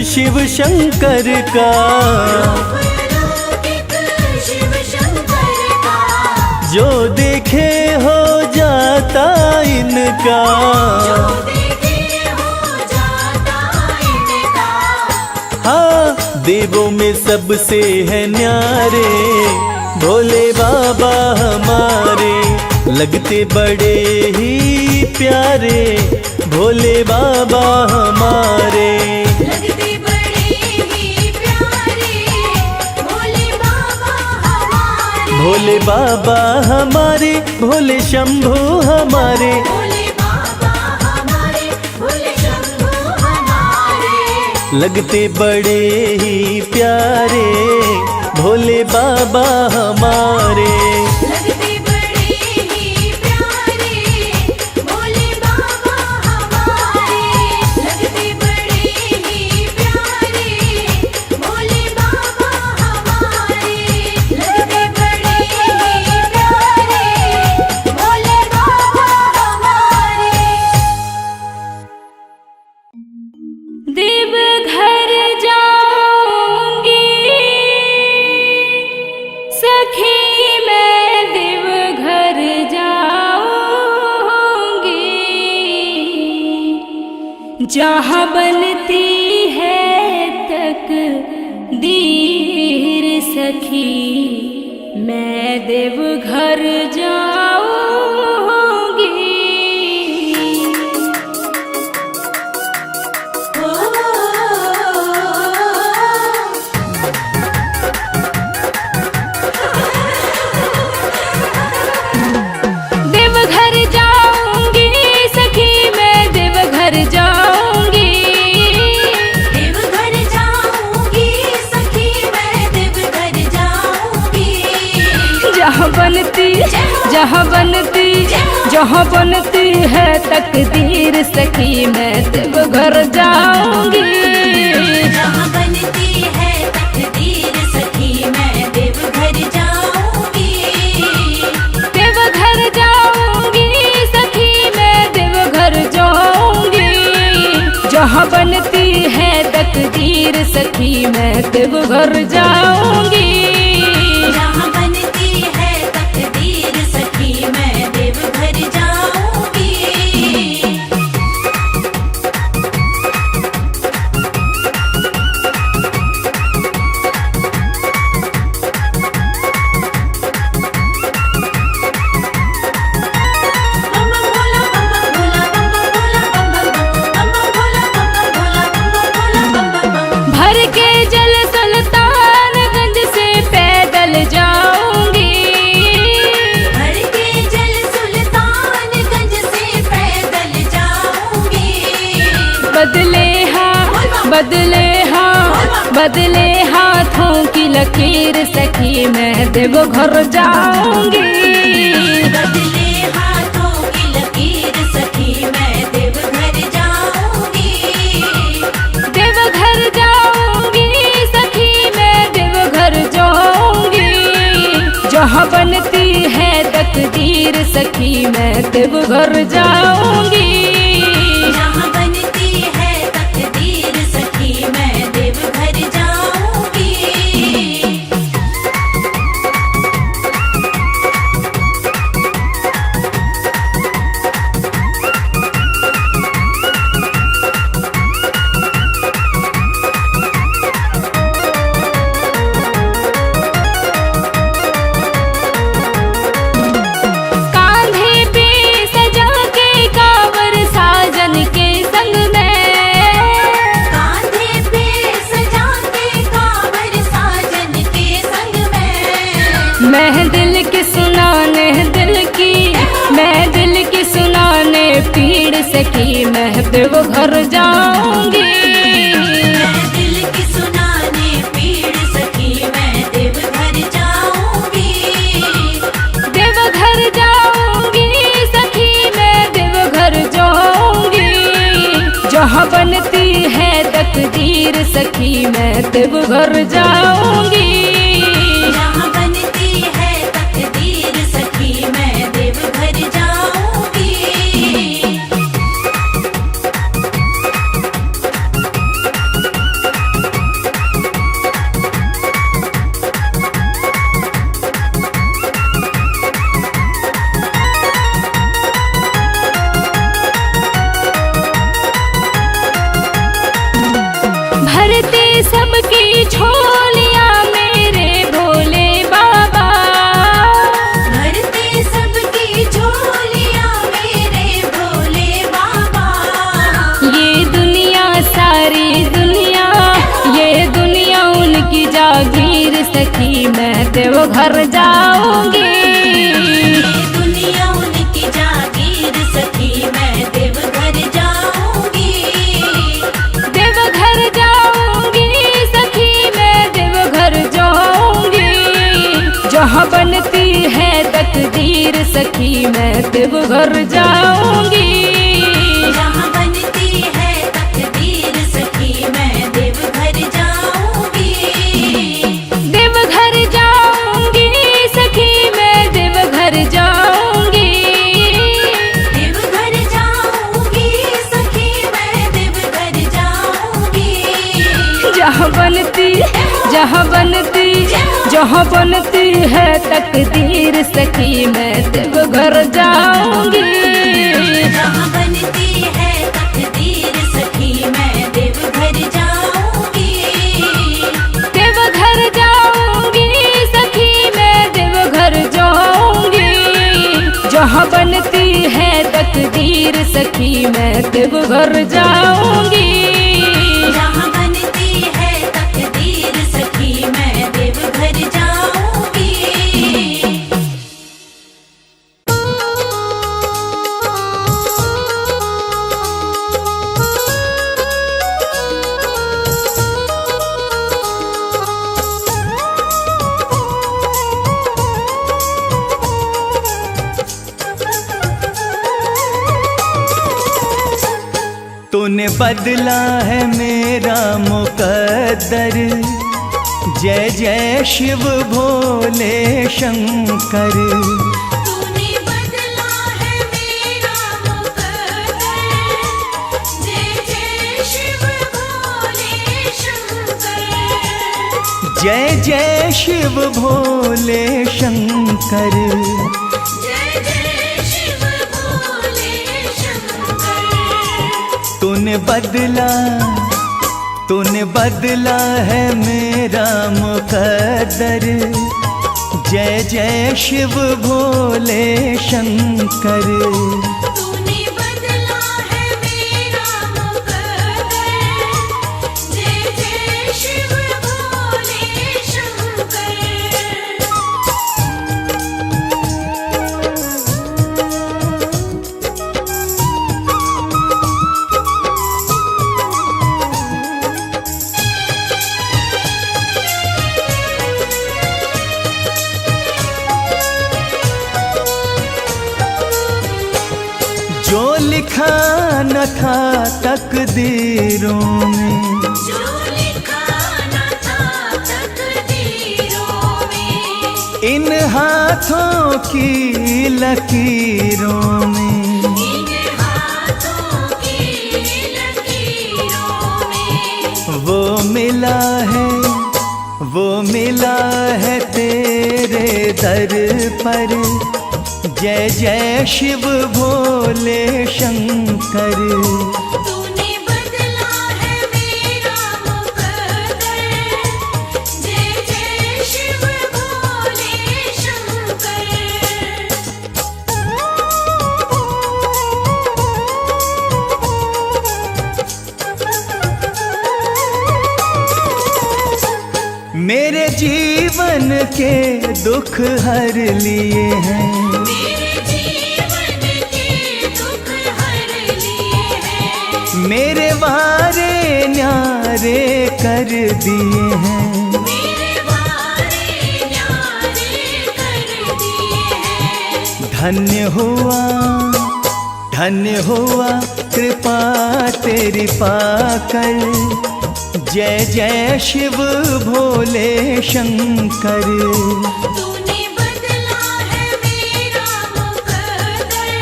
शिव शंकर का, अलौकिक शिव शंकर का। जो देखे हो जाता इनका। जो देखे हो जाता इनका। हाँ, देवों में सबसे है न्यारे भोले बाबा हमारे। लगते बड़े ही प्यारे भोले बाबा हमारे। लगते बड़े ही प्यारे भोले बाबा हमारे। भोले बाबा हमारे, भोले शंभू हमारे। भोले बाबा हमारे, भोले शंभू हमारे। लगते बड़े ही प्यारे भोले बाबा हमारे। लगते बड़े ही प्यारे भोले बाबा हमारे। लगते बड़े ही प्यारे भोले बाबा हमारे। लगते बड़े ही प्यारे भोले बाबा हमारे। देवघर जाऊंगी सखी मैं, देवघर जाऊंगी। जहाँ बनती है तकदीर सखी मैं देवघर जाऊंगी। देवघर जाऊंगी सखी मैं, देवघर जाऊंगी। देवघर जाऊंगी सखी मैं, देवघर जाऊंगी। जहाँ बनती जहाँ बनती है तकदीर सखी मैं देवघर जाऊंगी। जहाँ बनती है तकदीर सखी मैं देवघर जाऊंगी। देवघर जाऊंगी सखी मैं देवघर जाऊंगी। जहाँ बनती है तकदीर सखी मैं देवघर जाऊंगी। जहाँ बनती है तकदीर सखी मैं देवघर जाऊंगी। बम बम भोला बम बम भोला बम बम भोला बम बम भोला बम बम भोला बम बम बम। भर के जल सुल्तानगंज से पैदल जाऊंगी। भर के जल सुल्तानगंज से पैदल जाऊंगी। बदले हाथों की लकीर सखी मैं देवघर जाऊंगी। बदले हाथों की लकीर सखी मैं देवघर जाऊंगी। देवघर जाऊंगी सखी मैं देवघर जाऊंगी। जहाँ बनती है तकदीर सखी मैं देवघर जाऊंगी। जहाँ बनती है तकदीर सखी मैं देवघर जाऊंगी। कांधे पे सजा के कांवर साजन के संग में। कांधे पे सजा के कांवर साजन के संग में। मैं दिल की सुनाने पीड़ सखी मैं देवघर जाऊंगी। मैं दिल की सुनाने पीड़ सखी मैं देवघर जाऊंगी। देवघर जाऊंगी सखी मैं देवघर जाऊंगी। जहाँ बनती है तकदीर सखी मैं देवघर जाऊंगी। जहाँ बनती है तकदीर सखी मैं देवघर जाऊंगी। भरते सबकी झोलियां मेरे भोले बाबा। भरते सबकी झोलियां मेरे भोले बाबा। ये दुनिया सारी दुनिया, ये दुनिया उनकी जागीर सखी मैं देवघर जाऊंगी। दुनिया उनकी जागीर सखी मैं देवघर जाऊंगी। देवघर जाऊंगी सखी मैं देवघर जाऊंगी। जहाँ बनती है तकदीर सखी मैं देवघर जाऊंगी। जहाँ बनती है तकदीर सखी मैं देवघर जाऊंगी। देवघर जाऊंगी सखी मैं देवघर जाऊंगी। देवघर जाऊंगी सखी मैं देवघर जाऊंगी। जहाँ बनती है तकदीर सखी मैं देवघर जाऊंगी। जहाँ बनती है तकदीर सखी मैं देवघर जाऊंगी। देवघर जाऊंगी सखी मैं देवघर जाऊंगी। जहाँ बनती है तकदीर सखी मैं देवघर जाऊंगी। जहाँ बनती है तकदीर सखी मैं देवघर जाऊंगी। तूने बदला है मेरा मुकद्दर, जय जय शिव भोले शंकर। तूने बदला है मेरा मुकद्दर, जय जय शिव भोले शंकर। जय जय शिव भोले शंकर। जय जय शिव भोले शंकर। तूने बदला है मेरा मुकद्दर, जय जय शिव भोले शंकर। तूने बदला है मेरा मुकद्दर, जय जय शिव भोले शंकर। जो लिखा न था तकदीरों में, जो लिखा न था तकदीरों में, इन हाथों की लकीरों में, इन हाथों की लकीरों में, वो मिला है तेरे दर पर। जय जय शिव भोले शंकर। तूने बदला है मेरा मुकद्दर, जय जय शिव भोले शंकर। मेरे जीवन के दुख हर लिए हैं, मेरे जीवन के दुख हर लिए हैं, मेरे वारे न्यारे कर दिए हैं। मेरे वारे न्यारे कर दिए हैं। धन्य हुआ कृपा तेरी पाकर। जय जय शिव भोले शंकर। तूने बदला है मेरा मुकद्दर,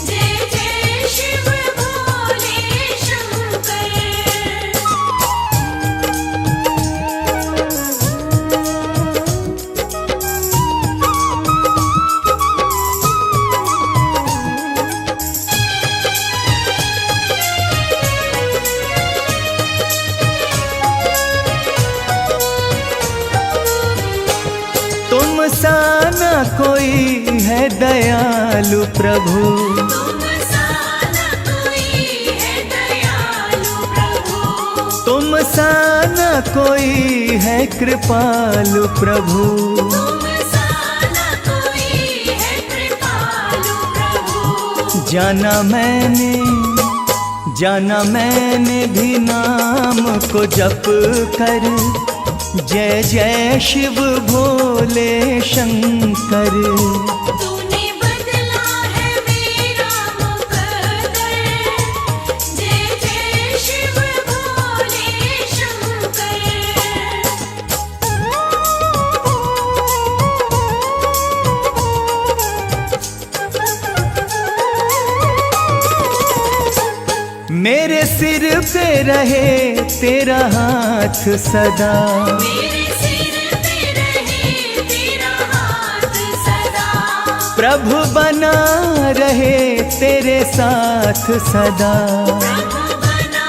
जय जय शिव भोले शंकर। तुम सा न कोई है दयालु प्रभु, तुम सा न कोई है दयालु प्रभु, तुम सा न कोई है कृपालु प्रभु। तुम सा न कोई है कृपालु प्रभु। जाना मैंने भी नाम को जप कर। जय जय शिव भोले शंकर। तूने बदला है मेरा मुकद्दर, जय जय शिव भोले शंकर। मेरे सिर पे रहे तेरा हाथ सदा, मेरे सिर पे रहे तेरा हाथ सदा। प्रभु बना रहे तेरे साथ सदा। प्रभु बना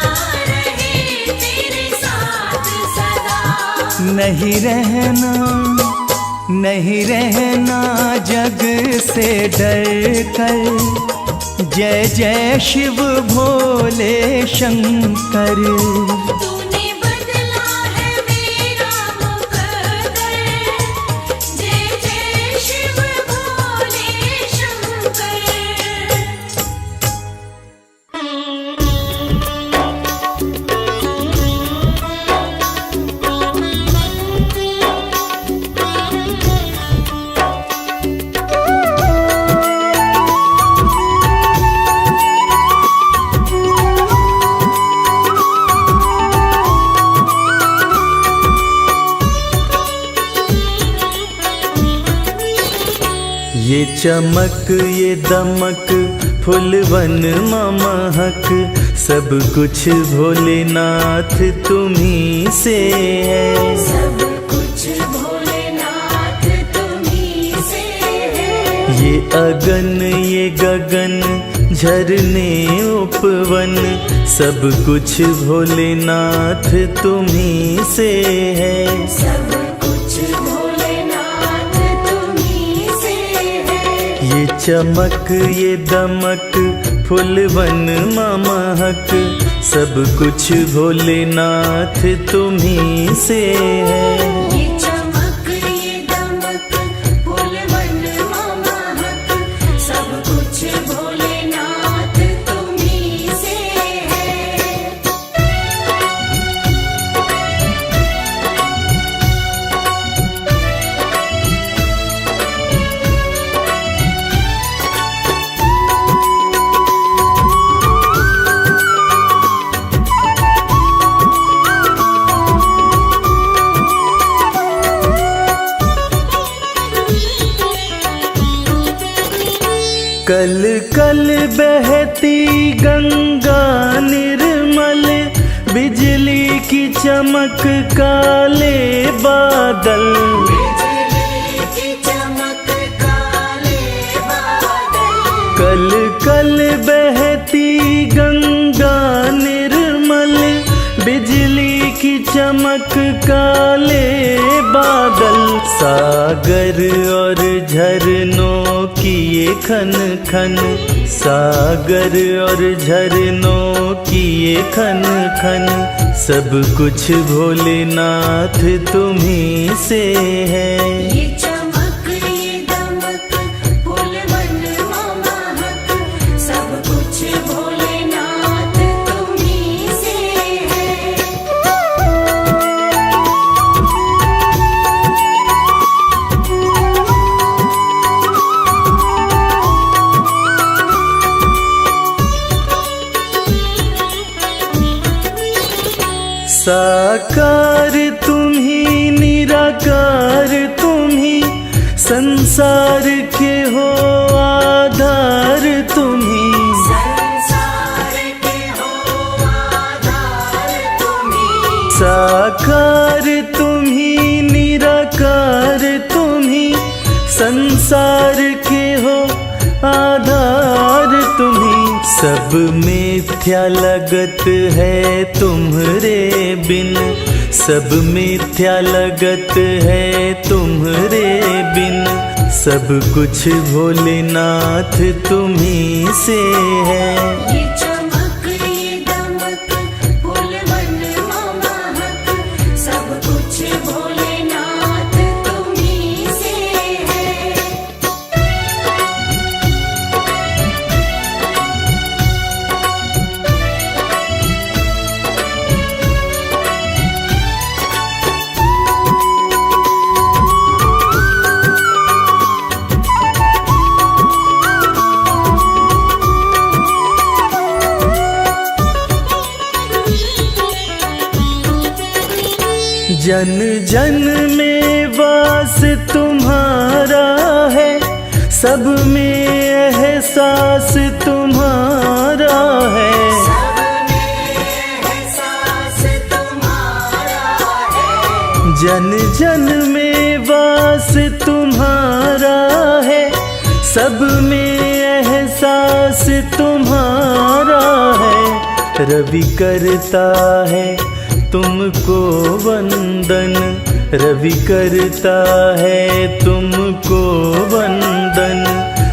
रहे तेरे साथ सदा। नहीं रहना जग से डर कर। जय जय शिव भोले शंकर। तूने बदला है मेरा मुकद्दर, जय जय शिव भोले शंकर। चमक ये दमक फुलवन महक, सब कुछ भोलेनाथ तुम्ही से है। सब कुछ भोलेनाथ तुम्ही से है। ये अगन ये गगन झरने उपवन, सब कुछ भोलेनाथ तुम्ही से है। सब कुछ भोलेनाथ तुम्ही से है। ये चमक ये दमक फुलवन महक, सब कुछ भोलेनाथ तुम्ही से है। ये चमक ये दमक फूलवन महक, सब कुछ भोलेनाथ तुम्ही से है। कल कल बहती गंगा निर्मल, बिजली की चमक काले बादल। बिजली की चमक काले बादल। कल कल बहती गंगा निर्मल, बिजली की चमक काले बादल। सागर और झरनों की ये खन खन, सागर और झरनों की ये खन खन, सब कुछ भोलेनाथ तुम्ही से है। ये चमक ये दमक फूलवन महक, सब कुछ भोलेनाथ तुम्ही से है। साकार तुम्ही निराकार तुम्ही, संसार के हो आधार तुम्ही। संसार के हो आधार तुम्ही। साकार तुम्ही निराकार तुम्ही, संसार के हो आधार तुम्ही। सब मिथ्या लगत है तुम्हरे बिन, सब मिथ्या लगत है तुम्हरे बिन, सब कुछ भोलेनाथ तुम्ही से है। ये चमक ये दमक फूलवन महक, सब कुछ भोलेनाथ तुम्ही से है। जन जन में वास तुम्हारा है, सब में एहसास तुम्हारा है। सब में एहसास तुम्हारा है। जन जन में वास तुम्हारा है, सब में एहसास तुम्हारा है। रवि करता है तुमको वंदन, रवि करता है तुमको वंदन,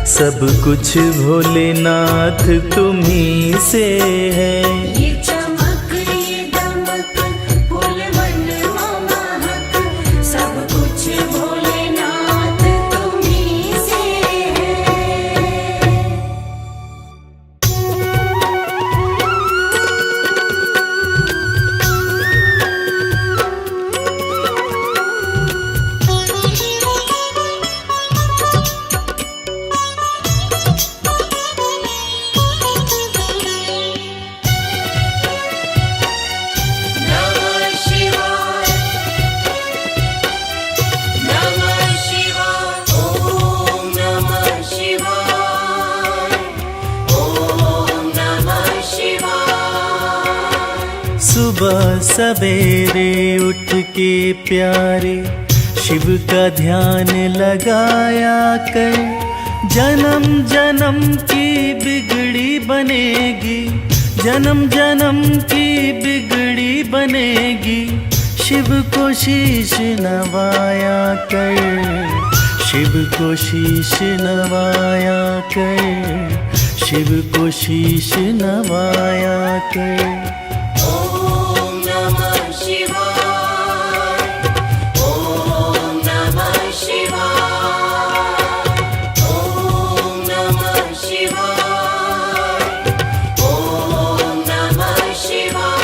सब कुछ भोलेनाथ तुम्ही से है। ये चमक ये दमक फूलवन महक, सब कुछ भोलेनाथ तुम्ही से है। सुबह सवेरे उठ के प्यारे शिव का ध्यान लगाया कर, जन्म जन्म की बिगड़ी बनेगी, जन्म जन्म की बिगड़ी बनेगी। शिव को शीश नवाया कर, शिव को शीश नवाया कर, शिव को शीश नवाया कर। ओम नमः शिवाय, ओम नमः शिवाय, ओम नमः शिवाय, ओम नमः शिवाय।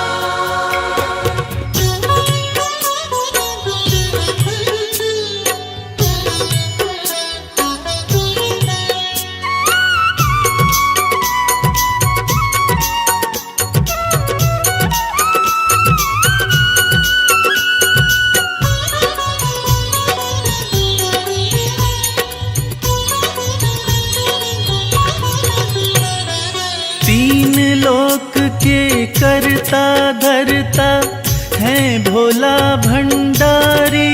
तीन लोक के करता धरता है भोला भंडारी,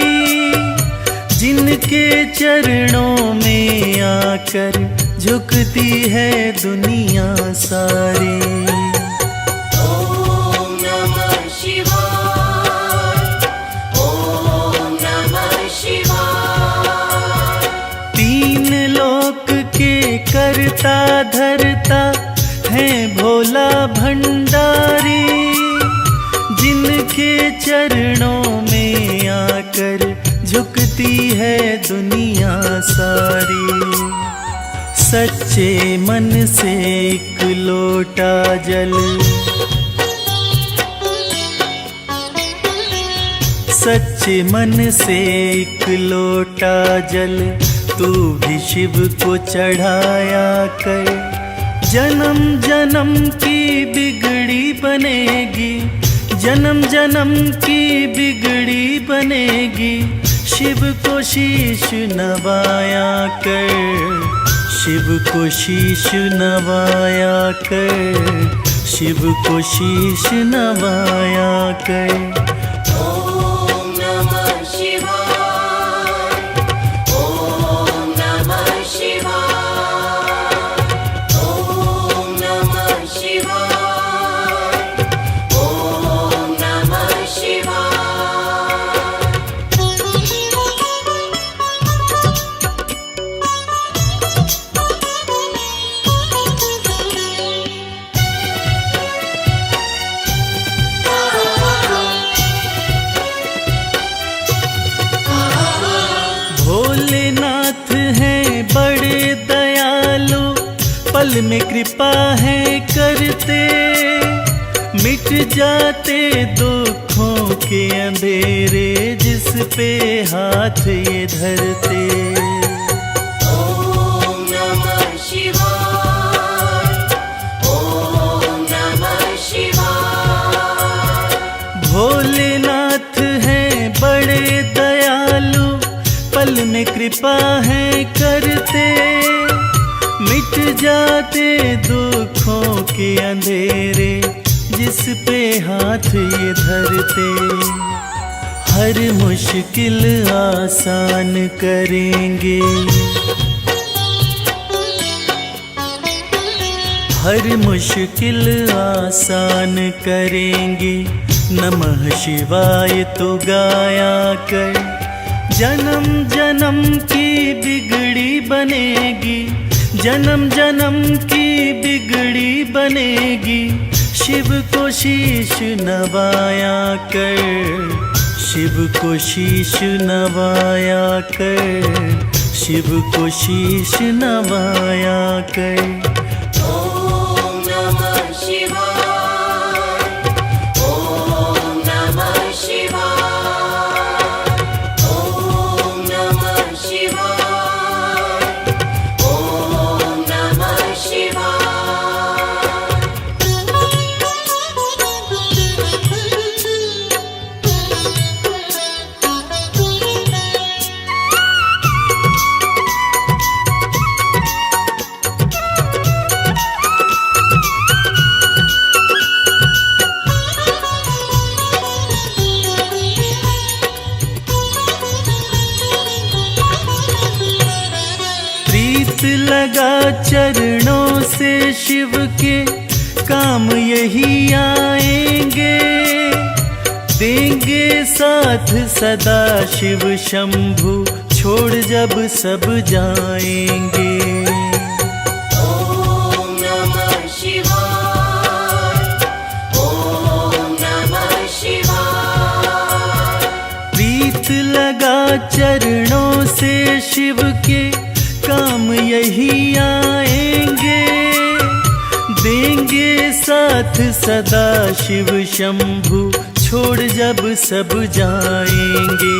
जिनके चरणों में आकर झुकती है दुनिया सारी। ओम नमः शिवाय, ओम नमः शिवाय। तीन लोक के करता धरता है भोला भंडारी, जिनके चरणों में आकर झुकती है दुनिया सारी। सच्चे मन से एक लोटा जल, सच्चे मन से एक लोटा जल तू भी शिव को चढ़ाया कर, जन्म जन्म की बिगड़ी बनेगी, जन्म जन्म की बिगड़ी बनेगी। शिव को शीश नवाया कर, शिव को शीश नवाया कर, शिव को शीश नवाया कर। ओम नमः शिवाय, ओम नमः शिवाय, ओम नमः शिवाय, ओम नमः शिवाय। भोलेनाथ हैं बड़े दयालु, पल में कृपा है करते, मिट जाते दुखों के अंधेरे जिस पे हाथ ये धरते। ओम नमः शिवाय, ओम नमः शिवाय। भोलेनाथ हैं बड़े दयालु, पल में कृपा है करते, मिट जाते दुखों के अंधेरे जिस पे हाथ ये धरते। हर मुश्किल आसान करेंगे, हर मुश्किल आसान करेंगे। नमः शिवाय तो गाया कर, जन्म जन्म की बिगड़ी बनेगी, जन्म जन्म की बिगड़ी बनेगी। शिव को शीश नवाया कर, शिव को शीश नवाया कर, शिव को शीश नवाया कर। ओम नमः शिवाय, ओम नमः शिवाय, ओम नमः शिवाय, ओम नमः शिवाय। शिव के काम यही आएंगे, देंगे साथ सदा शिव शंभु, छोड़ जब सब जाएंगे। ओम नमः शिवाय, ओम नमः शिवाय। प्रीत लगा चरणों से शिव के काम यही आएंगे, देंगे साथ सदा शिव शंभु, छोड़ जब सब जाएंगे।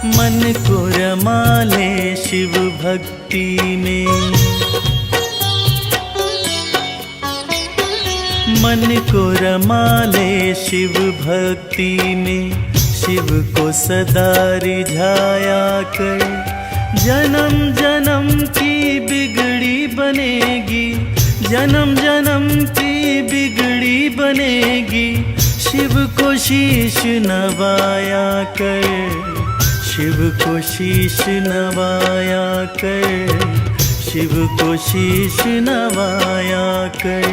मन को रमा ले शिव भक्ति में, मन को रमा ले शिव भक्ति में, शिव को सदा रिझाया कर। जन्म जन्म की बिगड़ी बनेगी, जन्म जन्म की बिगड़ी बनेगी, शिव को शीश नवाया कर, शिव को शीश नवाया कर, शिव को शीश नवाया कर।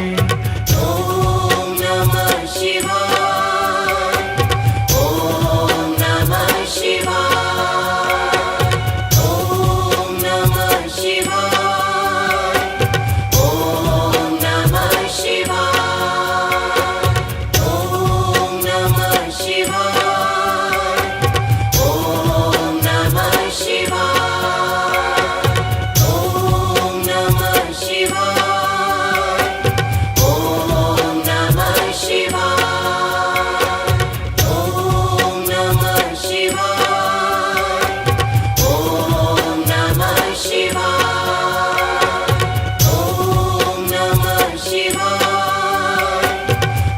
ओम नमः शिवाय, ओम नमः शिवाय, ओम नमः शिवाय, ओम नमः शिवाय, ओम नमः शिवाय, ओम नमः शिवाय, ओम नमः शिवाय, ओम नमः शिवाय, ओम नमः शिवाय, ओम नमः शिवाय,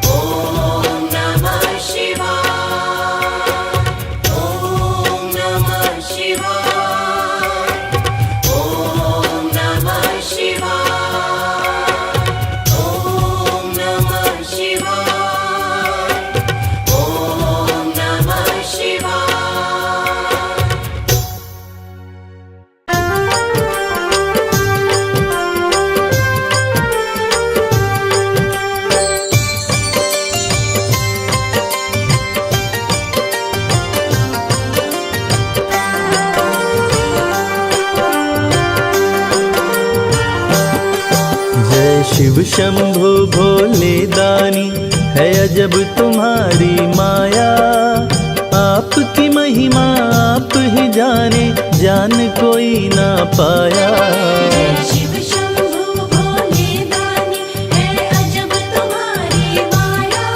ओम नमः शिवाय, ओम नमः शिवाय, ओम नमः शिवाय, ओम नमः शिवाय, ओम नमः शिवाय, ओम नमः जय शिव शंभु भोले दानी, है अजब तुम्हारी माया। आपकी महिमा आप ही जाने, जान कोई ना पाया। शिव शंभु भोले दानी, है अजब तुम्हारी माया।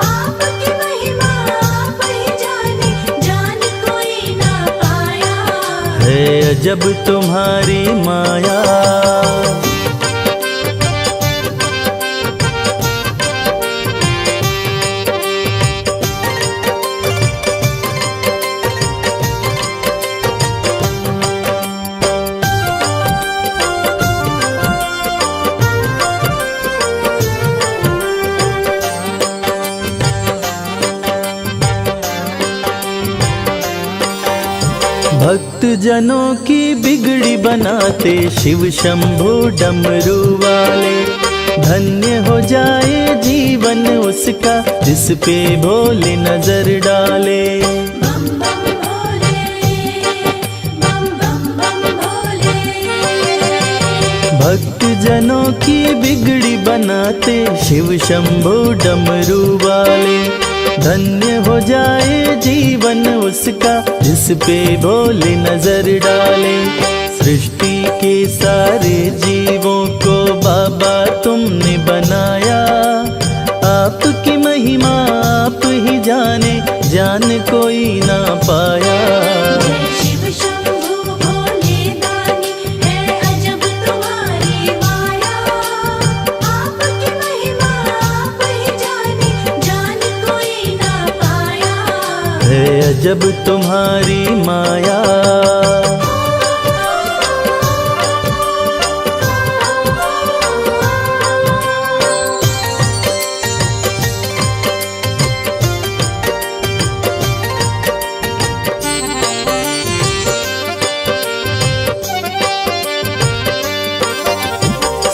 आपकी महिमा आप ही जाने, जान कोई ना पाया। है अजब तुम्हारी माया। भक्त जनों की बिगड़ी बनाते शिव शंभु डमरू वाले। धन्य हो जाए जीवन उसका, जिस पे भोले नजर डाले। बम बम भोले, बम बम बम भोले। भक्त जनों की बिगड़ी बनाते शिव शंभु डमरू वाले। धन्य हो जाए जीवन उसका, जिस पे भोले नजर डाले। सृष्टि के सारे जीवों को बाबा तुमने बनाया। आपकी महिमा आप ही जाने, जान कोई ना पाया। शिव शंभु भोले दानी, है अजब तुम्हारी माया। आपकी महिमा आप ही जाने, जान कोई ना पाया। है अजब तुम्हारी माया।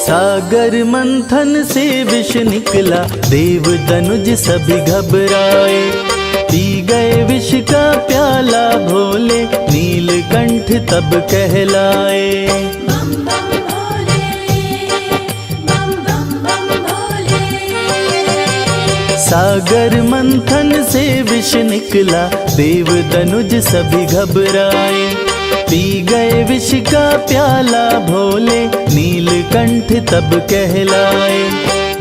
सागर मंथन से विष निकला, देव दनुज सभी घबराए। पी गए विष का प्याला भोले, नीलकंठ तब कहलाए। बम बम भोले, बम बम बम भोले। सागर मंथन से विष निकला, देव दनुज सभी घबराए। पी गए विष का प्याला भोले, नीलकंठ तब कहलाए।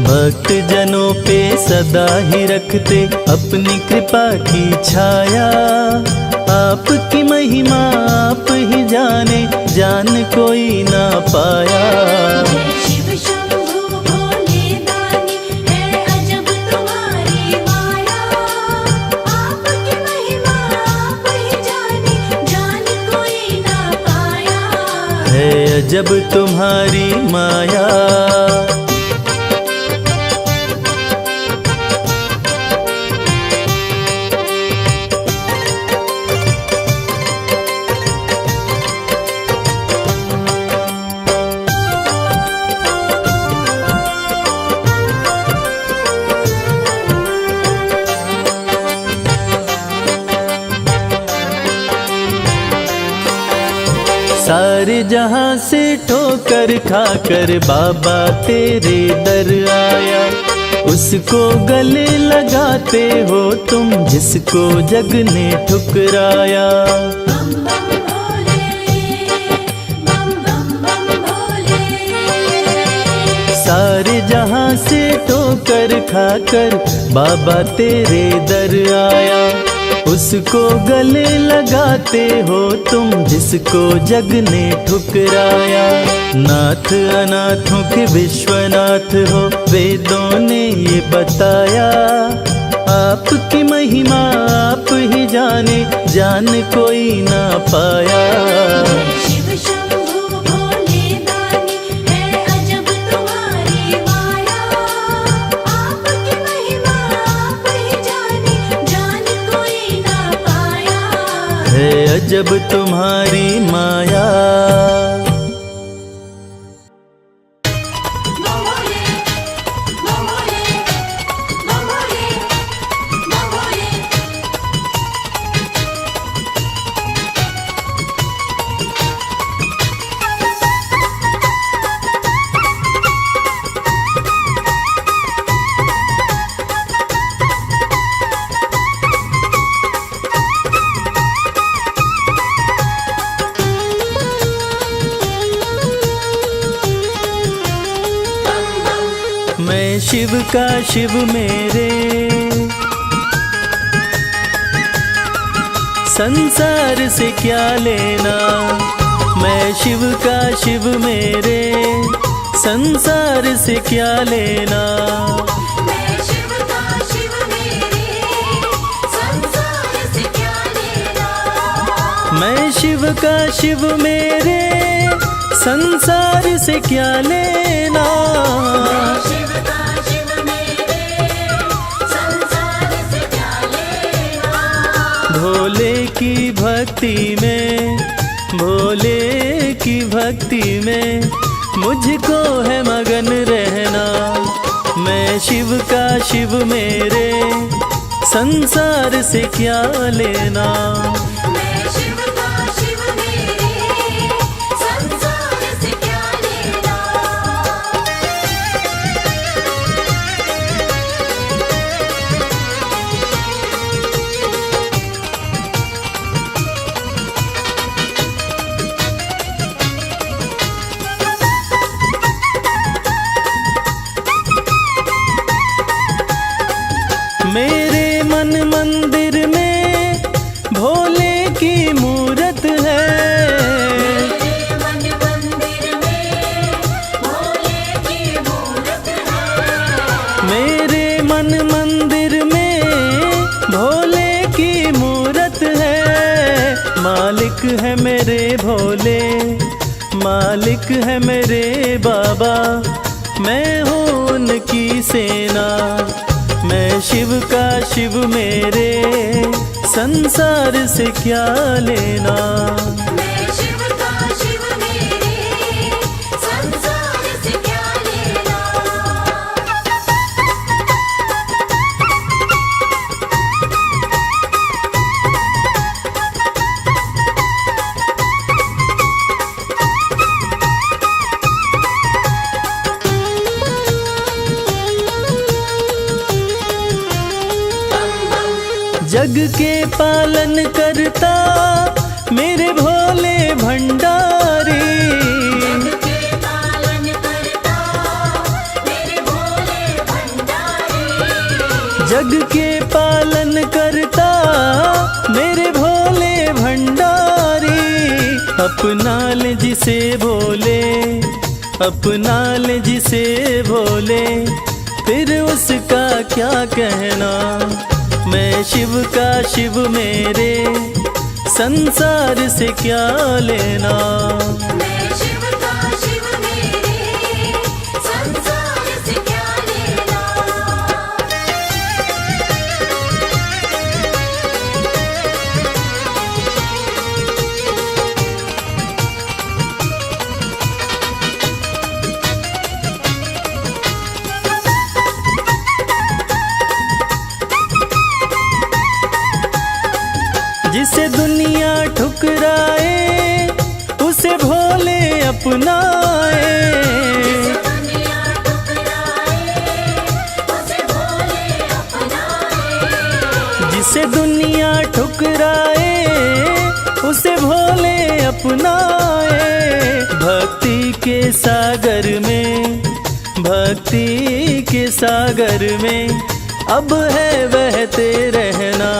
भक्त जनों पे सदा ही रखते अपनी कृपा की छाया। आपकी महिमा आप ही जाने, जान कोई ना पाया। शिव शंभु भोले दानी, है अजब तुम्हारी माया। आपकी महिमा आप ही जाने, जान कोई ना पाया। है अजब तुम्हारी माया। सारे जहां से ठोकर खाकर बाबा तेरे दर आया। उसको गले लगाते हो तुम, जिसको जग ने ठुकराया। बम बम भोले, बम बम बम भोले। सारे जहां से ठोकर खाकर बाबा तेरे दर आया। उसको गले लगाते हो तुम, जिसको जग ने ठुकराया। नाथ अनाथों के विश्वनाथ हो, वेदों ने ये बताया। आपकी महिमा आप ही जाने, जान कोई ना पाया। शिव शंभु भोले दानी, है अजब तुम्हारी माया। आपकी महिमा आप ही जाने, जान कोई ना पाया। है अजब तुम्हारी माया। बम भोले, बम भोले, बम भोले, बम भोले। मैं शिव का शिव मेरे, संसार से क्या लेना। मैं शिव का शिव मेरे, संसार से क्या लेना। मैं शिव का शिव मेरे, संसार से क्या लेना। मैं शिव का शिव मेरे, संसार से क्या लेना। शिव का शिव मेरे, संसार से क्या लेना। भोले की भक्ति में, भोले की भक्ति में मुझको है मगन रहना। मैं शिव का शिव मेरे, संसार से क्या लेना। मैं शिव का शिव मेरे, संसार से क्या लेना। मेरे मन मंदिर में भोले की मूरत है। मेरे मन मंदिर में भोले की मूरत है। मेरे मन मंदिर में भोले की मूरत है। मालिक है मेरे भोले, मालिक है मेरे बाबा। मैं हूँ उनकी सेना। मैं शिव का शिव मेरे, संसार से क्या लेना। मैं शिव का शिव मेरे, संसार से क्या जग के पालन करता मेरे भोले भंडारी। जग के पालन करता मेरे भोले भंडारी। जग के पालन करता मेरे भोले भंडारी। अपना ले जिसे भोले, अपना ले जिसे भोले, फिर उसका क्या कहना। मैं शिव का शिव मेरे, संसार से क्या लेना। मैं शिव का शिव मेरे, संसार से क्या लेना। जिसे दुनिया ठुकराए उसे भोले अपनाए। दुनिया ठुकराए उसे भोले अपनाए। जिसे दुनिया ठुकराए उसे भोले अपनाए। भक्ति के सागर में, भक्ति के सागर में अब है बहते रहना।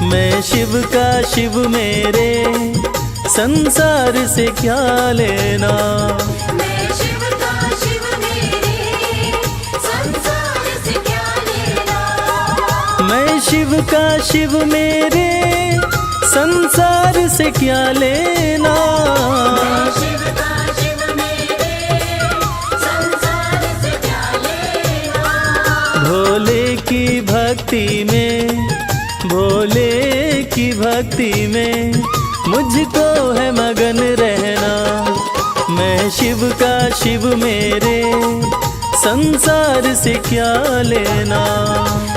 मैं शिव का शिव मेरे, संसार से क्या लेना। मैं शिव का शिव मेरे, संसार से क्या लेना। मैं शिव का शिव मेरे, संसार से क्या लेना। मैं शिव का शिव मेरे, संसार से क्या लेना। भोले की भक्ति में, भोले की भक्ति में मुझको है मगन रहना। मैं शिव का शिव मेरे, संसार से क्या लेना।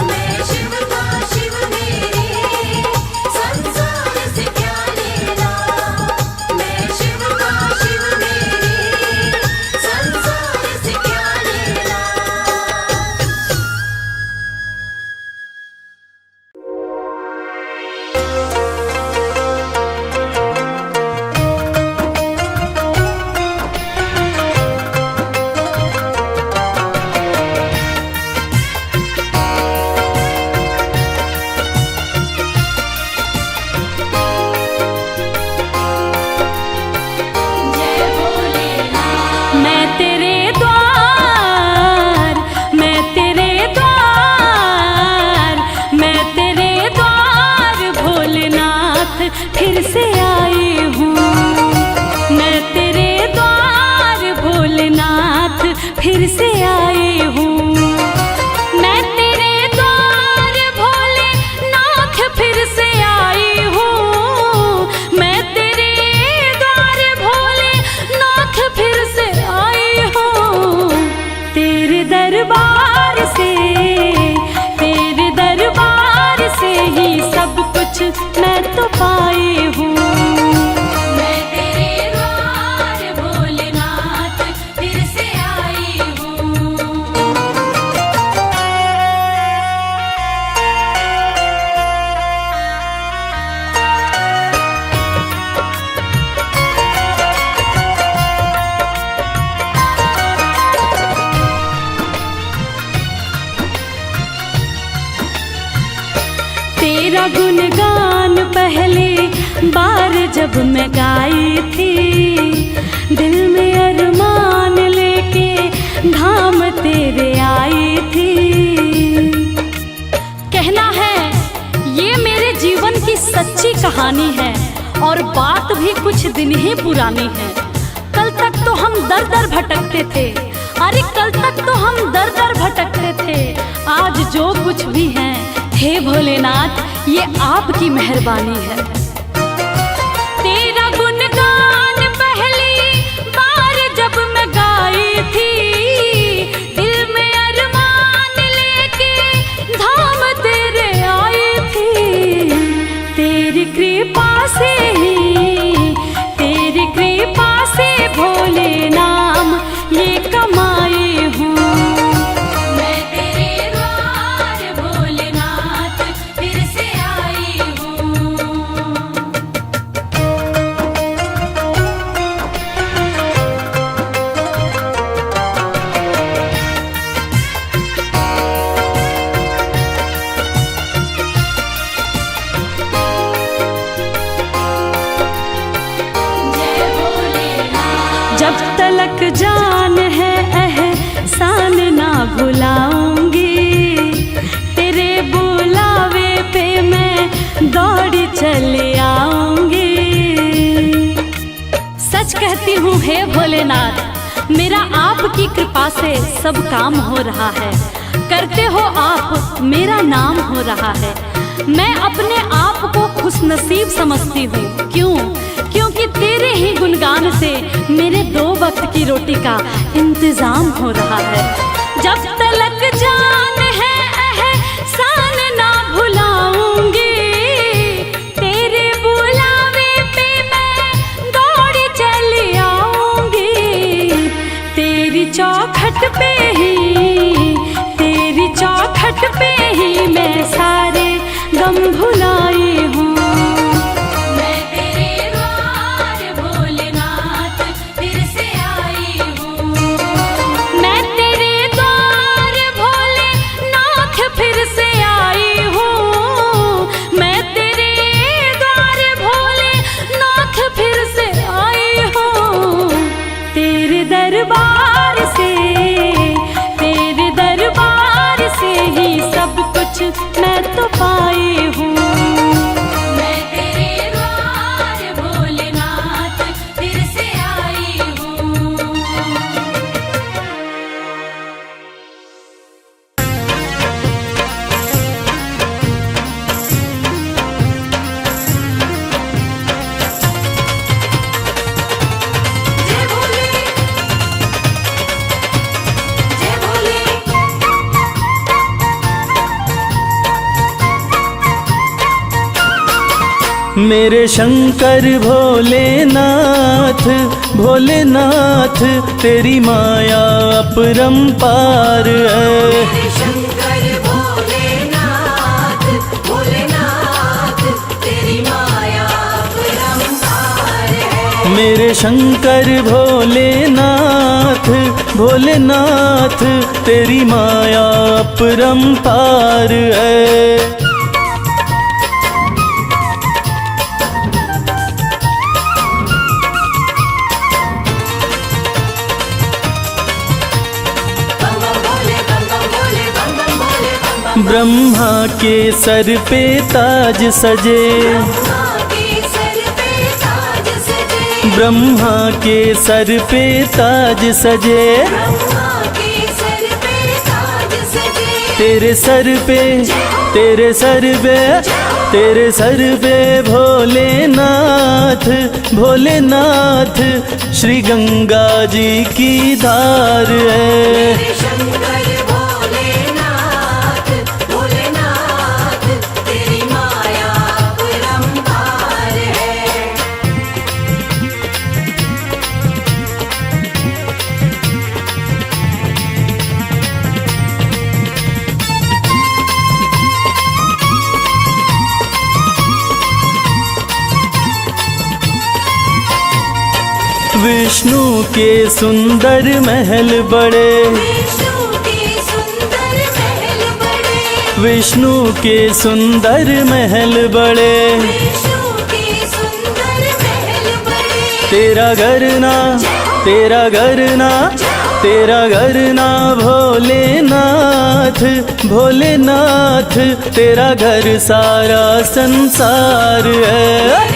मैं शिव का शिव मेरे, संसार से क्या लेना। मैं शिव का शिव मेरे, संसार से क्या लेना। जय भोलेनाथ। मैं तेरे द्वार, मैं तेरे द्वार, मैं तेरे द्वार भोलेनाथ फिर से आई हूँ। मैं तेरे द्वार भोलेनाथ फिर से आई हूँ। मैं तेरे द्वार भोलेनाथ फिर से आई हूँ। मैं तेरे द्वार भोलेनाथ फिर से आई हूँ। तेरे दरबार से, तेरे दरबार से ही सब कुछ मैं तो पाई हूँ। मैं तेरे द्वार भोलेनाथ फिर से आई हूँ। तेरा गुणगान पहले बार जब मैं गाई थी। दिल में अरमान लेके धाम तेरे आई थी। कहना है ये मेरे जीवन की सच्ची कहानी है और बात भी कुछ दिन ही पुरानी है। कल तक तो हम दर दर भटकते थे, अरे कल तक तो हम दर दर भटकते थे। आज जो कुछ भी है हे भोलेनाथ ये आपकी मेहरबानी है। तेरा गुणगान पहली बार जब मैं गाई थी। दिल में अरमान लेके धाम तेरे आई थी। तेरी कृपा से ही, तेरी कृपा से भोले नाम ये कमाई हूँ। मैं तेरे द्वार भोलेनाथ फिर से तलक जान है एहसान ना भुलाऊंगी, तेरे बुलावे पे मैं दौड़ी चली आऊंगी। सच कहती हूँ हे भोलेनाथ, मेरा आपकी कृपा से सब काम हो रहा है। करते हो आप, मेरा नाम हो रहा है। मैं अपने आप को खुशनसीब समझती हूँ। क्यों? क्योंकि तेरे ही गुणगान से मेरे 2 वक्त की रोटी का इंतजाम हो रहा है। जब तलक जान है एहसान ना भुलाऊंगी, तेरे बुलावे पे मैं दौड़ी चली आऊंगी। तेरी चौखट पे ही मैं सारे गम भुलाई हूँ। मैं तेरे द्वार भोलेनाथ फिर से आई हूँ। मैं तेरे द्वार भोलेनाथ फिर से आई हूँ। मैं तेरे द्वार भोलेनाथ फिर से आई हूँ। तेरे दरबार से ही सब कुछ मैं तो पाई हूँ। मैं तेरे द्वार भोलेनाथ फिर से आई हूँ। जय भोले, जय भोले। मेरे शंकर भोलेनाथ, भोलेनाथ तेरी माया अपरंपार है। शंकर भोलेनाथ, भोलेनाथ तेरी माया अपरंपार है। मेरे शंकर भोलेनाथ, भोलेनाथ तेरी माया अपरंपार है। ब्रह्मा के सर पे ताज सजे, ब्रह्मा के सर पे ताज सजे, तेरे सर पे, तेरे सर पे, तेरे सर पे भोलेनाथ, भोलेनाथ श्री गंगा जी की धार है। विष्णु के सुंदर महल बड़े, विष्णु के सुंदर महल बड़े, तेरा घर ना, तेरा घर ना, तेरा घर ना भोलेनाथ, भोलेनाथ तेरा घर सारा संसार है।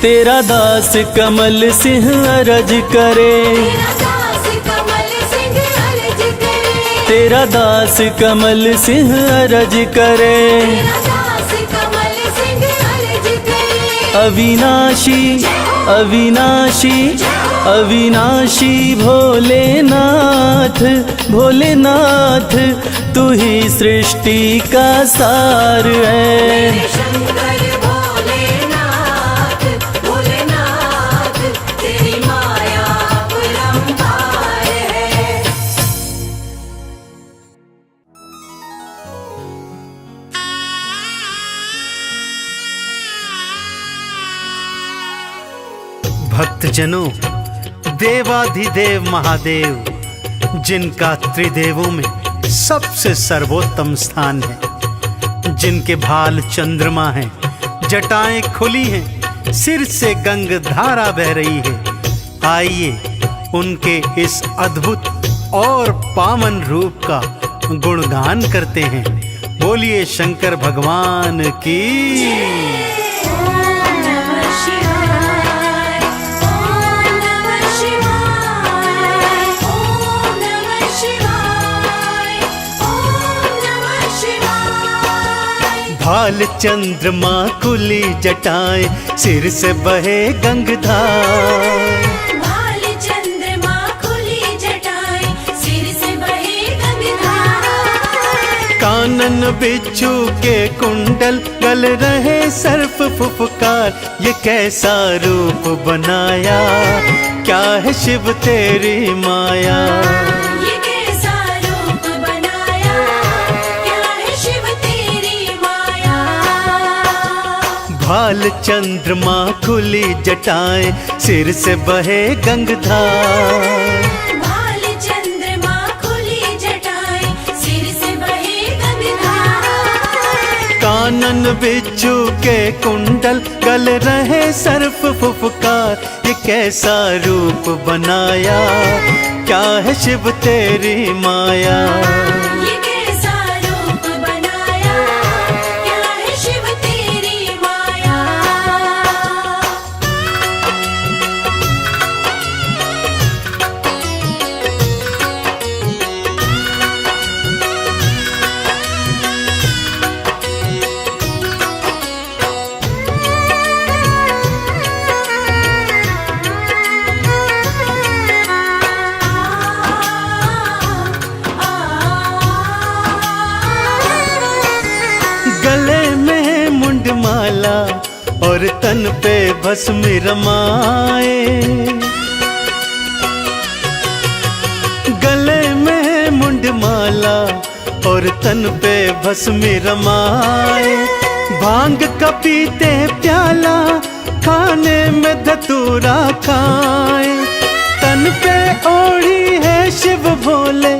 तेरा दास कमल सिंह अरज करे, तेरा दास कमल सिंह अरज करे, अविनाशी, अविनाशी, अविनाशी भोलेनाथ, भोलेनाथ तू ही सृष्टि का सार है। भक्तजनों, देवाधिदेव महादेव, जिनका त्रिदेवों में सबसे सर्वोत्तम स्थान है, जिनके भाल चंद्रमा हैं, जटाएं खुली हैं, सिर से गंग धारा बह रही है, आइए उनके इस अद्भुत और पावन रूप का गुणगान करते हैं। बोलिए शंकर भगवान की। ओम नमः शिवाय, ओम नमः शिवाय, ओम नमः शिवाय, ओम नमः शिवाय। भाल चंद्रमा खुली जटाएं, सिर से बहे गंगधार, भाल चंद्रमा खुली जटाएं, सिर से बहे गंगाधार। कानन बिच्छू के कुंडल, गल रहे सर्प फुफकार, ये कैसा रूप बनाया, क्या है शिव तेरी माया। ये कैसा रूप बनाया, क्या है शिव तेरी माया। भाल चंद्रमा खुली जटाएं, सिर से बहे गंगधार, भाल चंद्रमा खुली जटाएं, सिर से बहे गंगाधार। कानन बिच्छू के कुंडल, गल रहे सर्प फुफकार, ये कैसा रूप बनाया, क्या है शिव तेरी माया। ये कैसा रूप बनाया, क्या है शिव तेरी माया। गले में मुंडमाला और तन पे भस्म रमाए, गले में मुंडमाला और तन पे भस्म रमाए, भांग का पीते प्याला, खाने में धतूरा खाए, तन पे ओढ़ी है शिव भोले,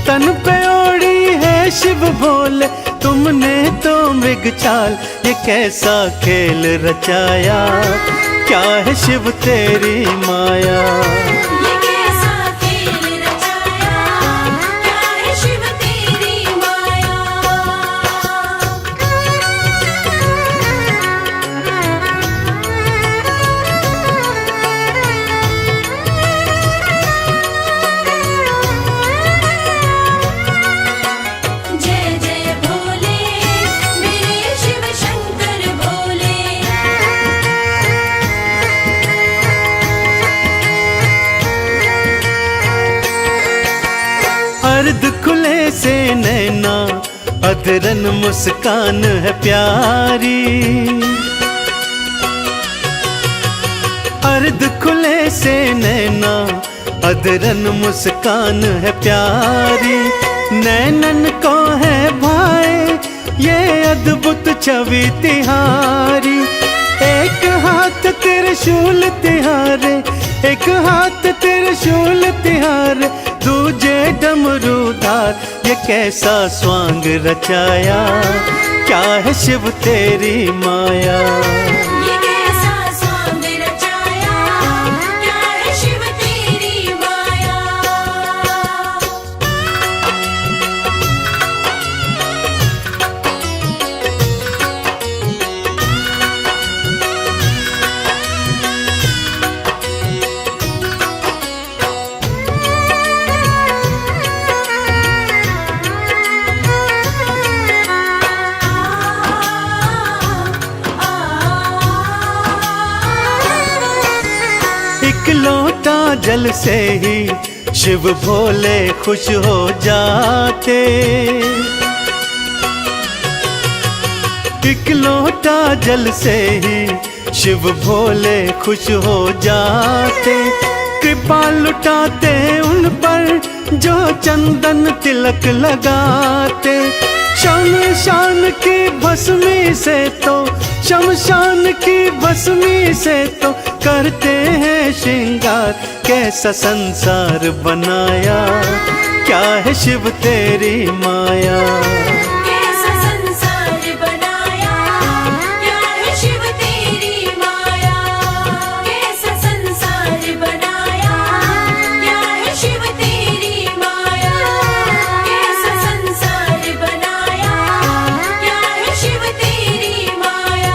तन पे ओढ़ी है शिव भोले, तुमने तो मृग चाल, ये कैसा खेल रचाया, क्या है शिव तेरी माया। ये कैसा खेल रचाया, क्या है शिव तेरी माया। जय जय भोले, मेरे शिव शंकर भोले। अर्ध खुले से नैना, अधरन मुस्कान है प्यारी, अर्ध खुले से नैना, अधरन मुस्कान है प्यारी, नैनन को है भाई ये अद्भुत छवि तिहारी, एक हाथ त्रिशूल तिहारे, एक हाथ त्रिशूल तिहारे, दूजे डमरूधार, ये कैसा स्वांग रचाया, क्या है शिव तेरी माया। ये कैसा स्वांग रचाया, क्या है शिव तेरी माया। एक लोटा जल से ही शिव भोले खुश हो जाते, एक लोटा जल से ही शिव भोले खुश हो जाते, कृपा लुटाते उन पर जो चंदन तिलक लगाते, शमशान की भस्मी से तो, शमशान की भस्मी से तो करते हैं श्रृंगार। कैसा संसार बनाया, क्या है शिव तेरी माया। कैसा संसार बनाया, क्या है शिव तेरी माया। कैसा संसार बनाया, क्या है शिव तेरी माया। कैसा संसार बनाया, क्या है शिव तेरी माया।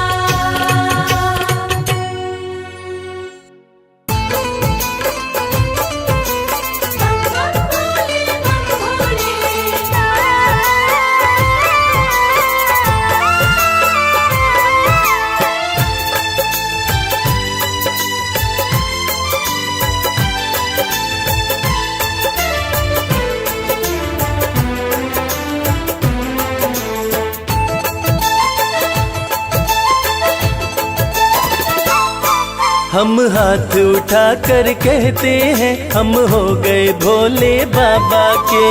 हम हाथ उठा कर कहते हैं हम हो गए भोले बाबा के।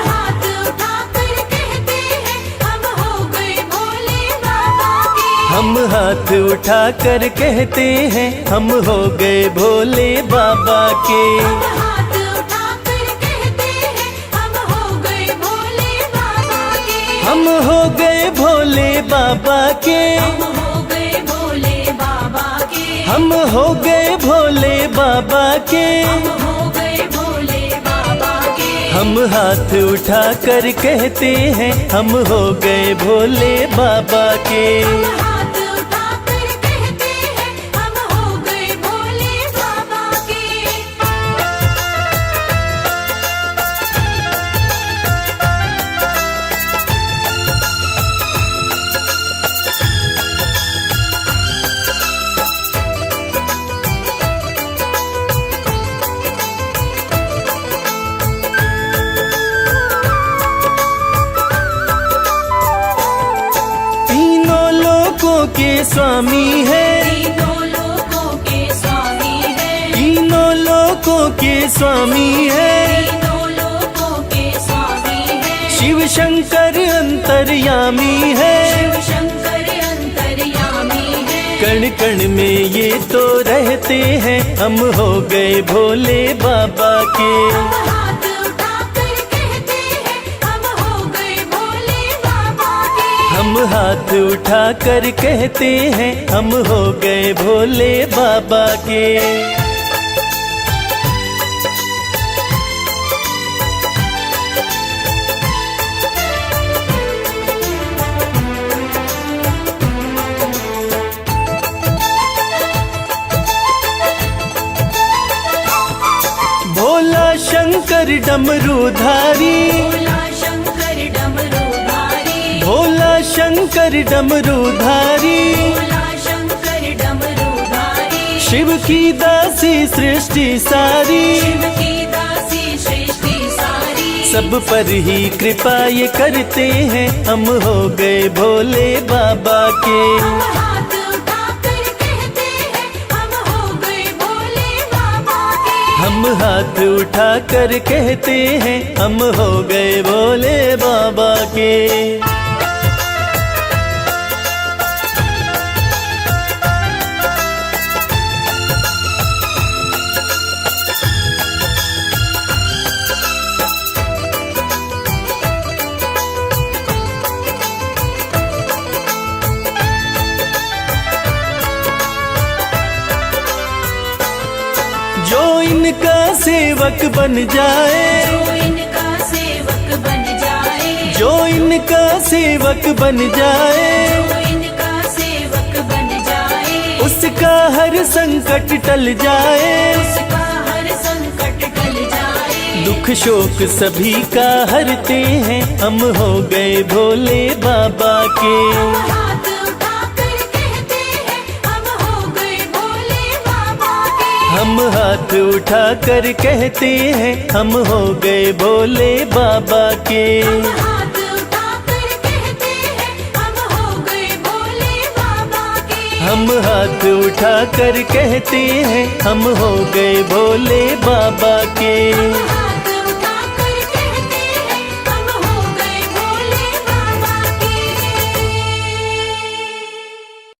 हाथ उठाकर कहते हैं हम हो गए भोले बाबा के। हम हाथ उठा कर कहते हैं हम हो गए भोले बाबा के। हाथ उठाकर कहते हैं हम हो गए भोले बाबा के। हम हो गए भोले बाबा के। हम हो गए भोले बाबा के। हम हो गए भोले बाबा के। हम हो गए भोले बाबा के। हम हाथ उठा कर कहते हैं हम हो गए भोले बाबा के। हाथ उठाकर कहते हैं हम हो गए भोले बाबा के। तीनों लोकों के स्वामी है। तीनों लोकों के स्वामी है। तीनों लोकों के स्वामी है। तीनों लोकों के स्वामी है। शिव शंकर अंतर्यामी है। शिव शंकर अंतर्यामी है। कण कण में ये तो रहते हैं हम हो गए भोले बाबा के। हाथ उठाकर कहते हैं हम हो गए भोले बाबा के। हम हाथ उठा कर कहते हैं हम हो गए भोले बाबा के। भोला शंकर डमरूधारी। भोला शंकर डमरूधारी। भोला शंकर डमरूधारी। भोला शंकर डमरूधारी। शिव की दासी सृष्टि सारी। शिव की दासी सृष्टि सारी। सब पर ही कृपा ये करते हैं हम हो गए भोले बाबा के। हाथ उठाकर कहते हैं हम हो गए भोले बाबा के। हम हाथ उठा कर कहते हैं हम हो गए भोले बाबा के। जो इनका सेवक बन जाए। जो इनका सेवक बन जाए। जो इनका सेवक बन जाए। जो इनका सेवक बन जाए। उसका हर संकट टल जाए। उसका हर संकट टल जाए। दुख शोक सभी का हरते हैं हम हो गए भोले बाबा के। हाथ उठाकर कहते हैं हम हो गए भोले बाबा के। हम हाथ उठा कर कहते हैं हम हो गए भोले बाबा के। हाथ उठाकर कहते हैं हम हो गए भोले बाबा के। हम हाथ उठा कर कहते हैं हम हो गए भोले बाबा के।